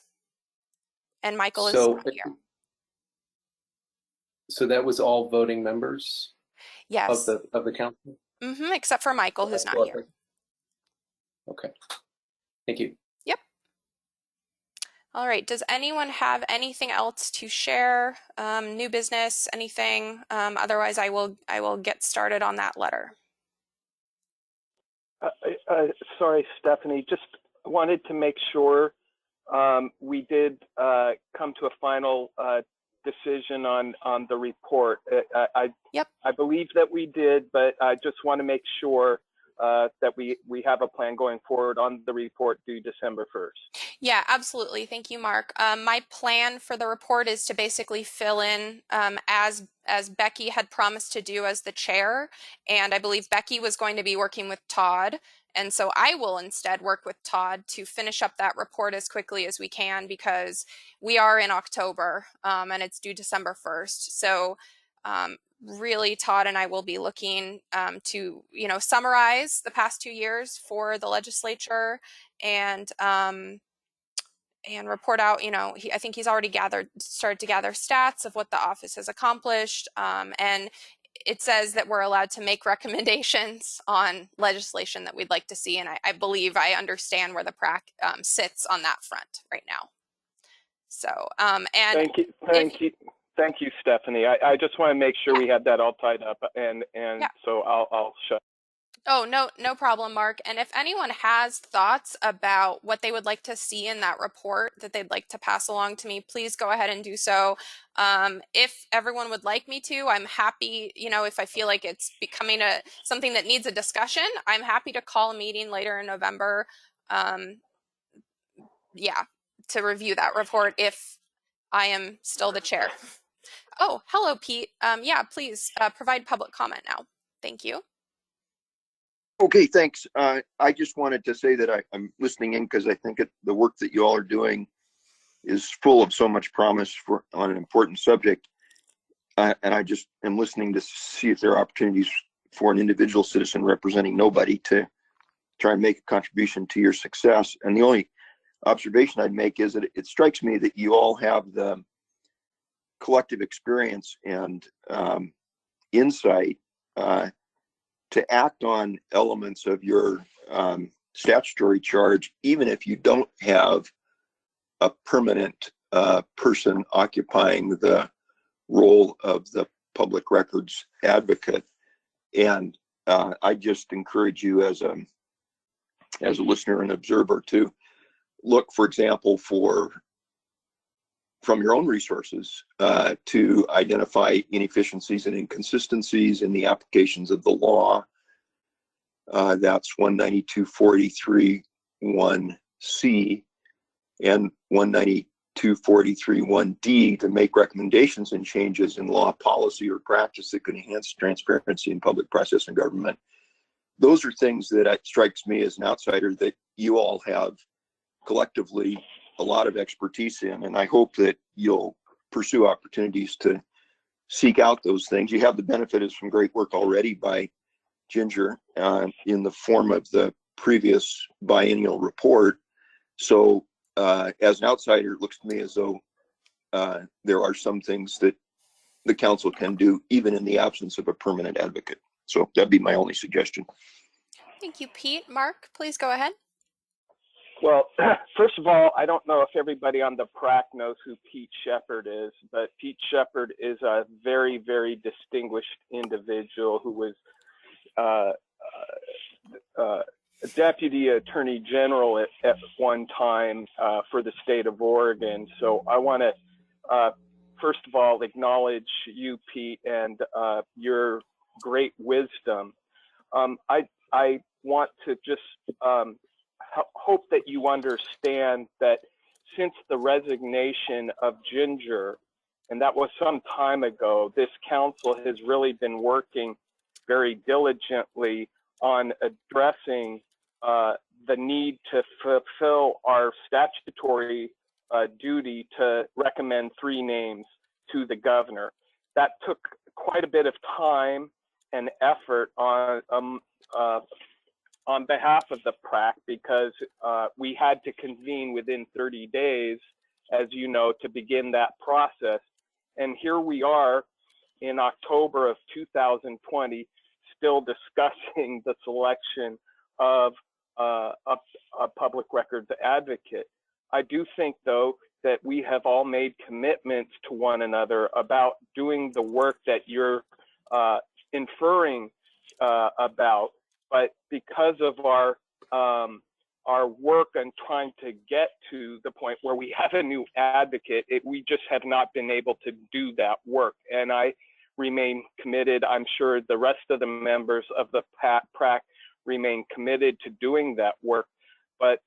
And Michael is not here. So that was all voting members. Yes. Of the council. Except for Michael, who's not here. Okay. Thank you. Yep. All right. Does anyone have anything else to share? New business, anything? Otherwise, I will get started on that letter. Sorry, Stephanie. Just wanted to make sure we did come to a final decision on the report. I believe that we did, but I just want to make sure that we have a plan going forward on the report due December 1st. Yeah, absolutely. Thank you, Mark. My plan for the report is to basically fill in as Becky had promised to do as the chair. And I believe Becky was going to be working with Todd. And so I will instead work with Todd to finish up that report as quickly as we can, because we are in October and it's due December 1st. So really, Todd and I will be looking to, summarize the past 2 years for the legislature and report out, I think he's already started to gather stats of what the office has accomplished. And it says that we're allowed to make recommendations on legislation that we'd like to see. And I believe I understand where the PRAC sits on that front right now. So, and Thank you, Stephanie. I just want to make sure we had that all tied up, and so I'll shut. Oh, no problem, Mark. And if anyone has thoughts about what they would like to see in that report that they'd like to pass along to me, please go ahead and do so. If everyone would like me to, I'm happy, if I feel like it's becoming something that needs a discussion, I'm happy to call a meeting later in November, to review that report if I am still the chair. Oh, hello, Pete. Yeah, please provide public comment now. Thank you. Okay, thanks. I just wanted to say that I'm listening in because I think the work that you all are doing is full of so much promise on an important subject. And I just am listening to see if there are opportunities for an individual citizen representing nobody to try and make a contribution to your success. And the only observation I'd make is that it strikes me that you all have the collective experience and insight to act on elements of your statutory charge, even if you don't have a permanent person occupying the role of the public records advocate. And I just encourage you as a listener and observer to look, for example, from your own resources to identify inefficiencies and inconsistencies in the applications of the law. That's 192.43.1c and 192.43.1d to make recommendations and changes in law, policy, or practice that could enhance transparency in public process and government. Those are things that it strikes me as an outsider that you all have collectively a lot of expertise in, and I hope that you'll pursue opportunities to seek out those things. You have the benefit of some great work already by Ginger in the form of the previous biennial report. So as an outsider, it looks to me as though there are some things that the council can do even in the absence of a permanent advocate. So that'd be my only suggestion. Thank you, Pete. Mark, please go ahead. Well, first of all, I don't know if everybody on the PRAC knows who Pete Shepard is, but Pete Shepard is a very, very distinguished individual who was Deputy Attorney General at one time for the state of Oregon. So I want to, first of all, acknowledge you, Pete, and your great wisdom. I want to just hope that you understand that since the resignation of Ginger, and that was some time ago, this council has really been working very diligently on addressing the need to fulfill our statutory duty to recommend 3 names to the governor. That took quite a bit of time and effort on behalf of the PRAC because we had to convene within 30 days, as you know, to begin that process. And here we are in October of 2020, still discussing the selection of a public records advocate. I do think, though, that we have all made commitments to one another about doing the work that you're inferring about. But because of our work and trying to get to the point where we have a new advocate, we just have not been able to do that work. And I remain committed. I'm sure the rest of the members of the PRAC remain committed to doing that work. But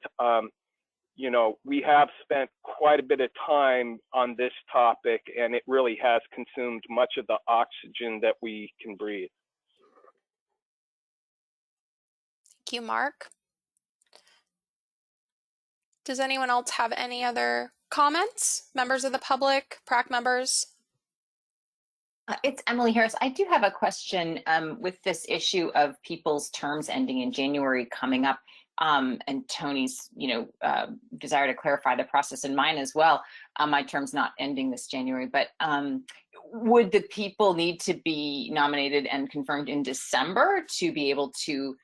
you know, we have spent quite a bit of time on this topic, and it really has consumed much of the oxygen that we can breathe. Thank you, Mark. Does anyone else have any other comments? Members of the public, PRAC members? It's Emily Harris. I do have a question with this issue of people's terms ending in January coming up, and Tony's, desire to clarify the process, and mine as well. My term's not ending this January, but would the people need to be nominated and confirmed in December to be able to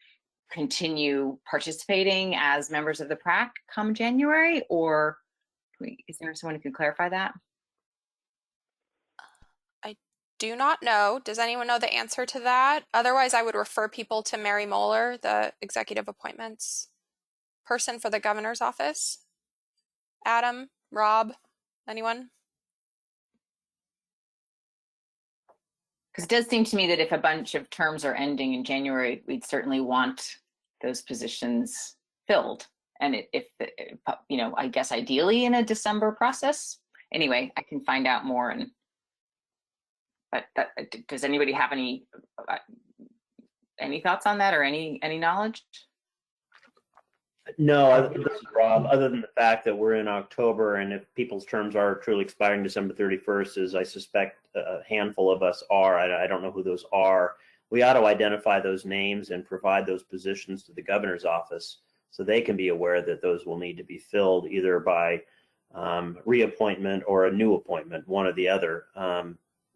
continue participating as members of the PRAC come January, or is there someone who can clarify that? I do not know. Does anyone know the answer to that? Otherwise, I would refer people to Mary Moeller, the executive appointments person for the governor's office. Adam, Rob, anyone? Because it does seem to me that if a bunch of terms are ending in January, we'd certainly want those positions filled. And I guess ideally in a December process. Anyway, I can find out more. But does anybody have any thoughts on that or any knowledge? No, this is Rob. Other than the fact that we're in October, and if people's terms are truly expiring December 31st, as I suspect a handful of us are, I don't know who those are, we ought to identify those names and provide those positions to the governor's office so they can be aware that those will need to be filled either by reappointment or a new appointment, one or the other.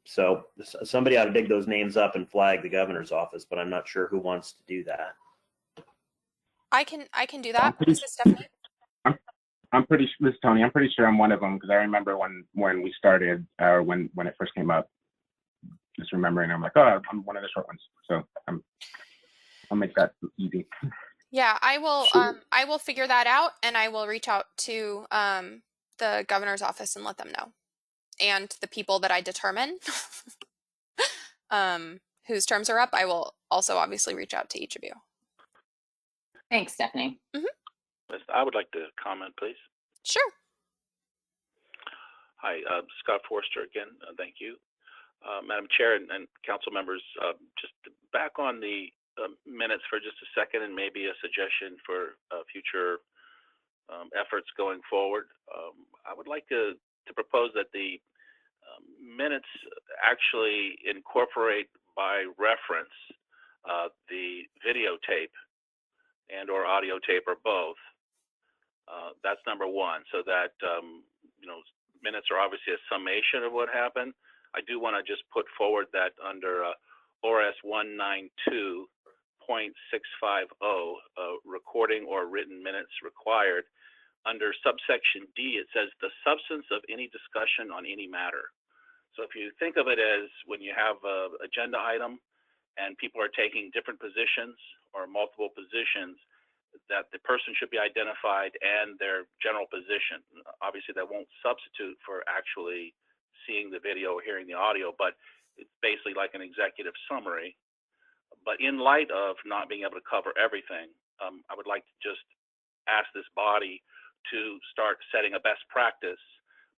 So somebody ought to dig those names up and flag the governor's office, but I'm not sure who wants to do that. I can do that. This is Stephanie. This is Tony. I'm pretty sure I'm one of them because I remember when we started, when it first came up, just remembering, I'm like, oh, I'm one of the short ones. So I'll make that easy. Yeah, I will. Sure. I will figure that out, and I will reach out to the governor's office and let them know, and the people that I determine whose terms are up. I will also obviously reach out to each of you. Thanks, Stephanie. Mm-hmm. I would like to comment, please. Sure. Hi, Scott Forster again. Thank you. Madam Chair and council members, just back on the minutes for just a second, and maybe a suggestion for future efforts going forward. I would like to propose that the minutes actually incorporate by reference the videotape and or audio tape or both. That's number one, so that minutes are obviously a summation of what happened. I do want to just put forward that under ORS 192.650, recording or written minutes required, under subsection D, it says the substance of any discussion on any matter. So if you think of it as when you have an agenda item and people are taking different positions or multiple positions, that the person should be identified and their general position. Obviously, that won't substitute for actually seeing the video or hearing the audio, but it's basically like an executive summary. But in light of not being able to cover everything, I would like to just ask this body to start setting a best practice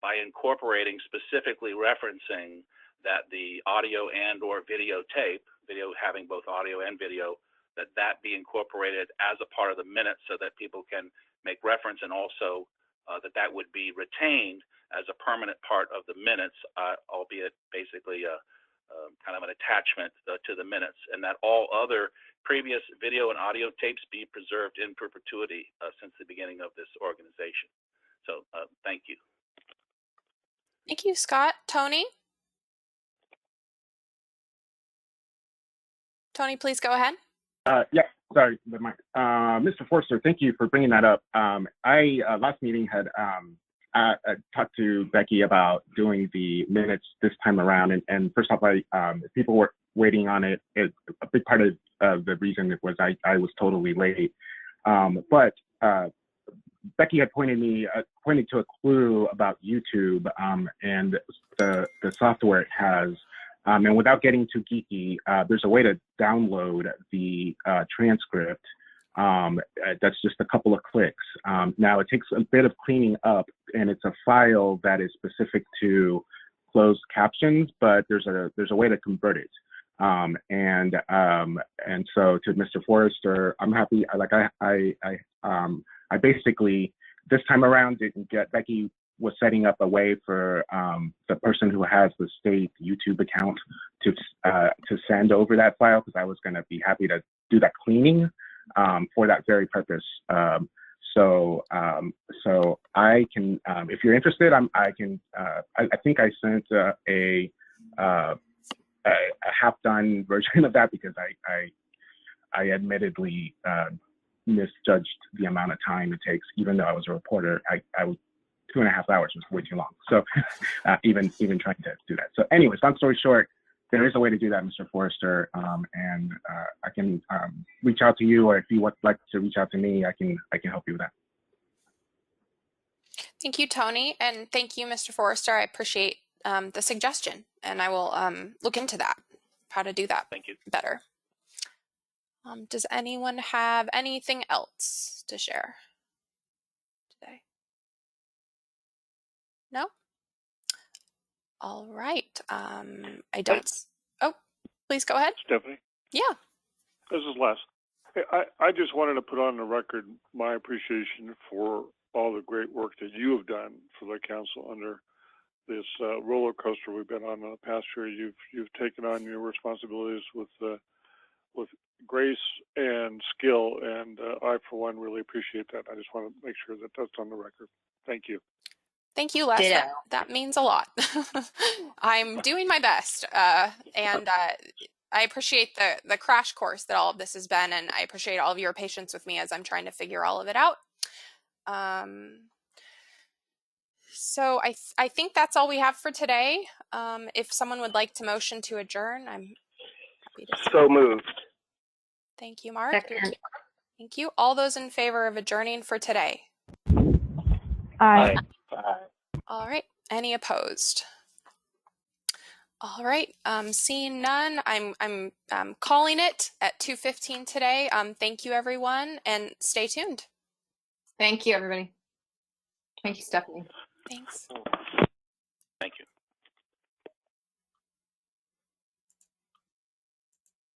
by incorporating, specifically referencing that the audio and or videotape, video having both audio and video, that be incorporated as a part of the minutes so that people can make reference, and also that would be retained as a permanent part of the minutes, albeit basically kind of an attachment to the minutes, and that all other previous video and audio tapes be preserved in perpetuity since the beginning of this organization. So thank you. Thank you, Scott. Tony? Tony, please go ahead. Yeah, sorry, the mic. Mr. Forster, thank you for bringing that up. I last meeting had talked to Becky about doing the minutes this time around, and first off, people were waiting on it. A big part of the reason was I was totally late, but Becky had pointed to a clue about YouTube and the software it has. And without getting too geeky, there's a way to download the transcript. That's just a couple of clicks. Now it takes a bit of cleaning up, and it's a file that is specific to closed captions, but there's a way to convert it. And so to Mr. Forrester, I'm happy. I basically this time around didn't get Becky. Was setting up a way for the person who has the state YouTube account to send over that file, because I was going to be happy to do that cleaning for that very purpose. So I can, if you're interested, I think I sent a half-done version of that, because I admittedly misjudged the amount of time it takes, even though I was a reporter. I 2.5 hours was way too long. So even trying to do that. So anyways, long story short, there is a way to do that, Mr. Forrester, and I can reach out to you, or if you would like to reach out to me, I can help you with that. Thank you, Tony, and thank you, Mr. Forrester. I appreciate the suggestion, and I will look into that, how to do that better. Does anyone have anything else to share today? No? All right. I don't. Oh, please go ahead. Stephanie? Yeah. This is Les. Hey, I just wanted to put on the record my appreciation for all the great work that you have done for the council under this roller coaster we've been on the past year. You've taken on your responsibilities with grace and skill, and I, for one, really appreciate that. I just want to make sure that that's on the record. Thank you. Thank you, Les. That means a lot. I'm doing my best, and I appreciate the crash course that all of this has been, and I appreciate all of your patience with me as I'm trying to figure all of it out. So I think that's all we have for today. If someone would like to motion to adjourn, I'm happy to. So moved. Thank you, Mark. Second. Thank you. All those in favor of adjourning for today? Aye. All right. Any opposed? All right. Seeing none, I'm calling it at 2:15 today. Thank you, everyone, and stay tuned. Thank you, everybody. Thank you, Stephanie. Thanks. Thank you.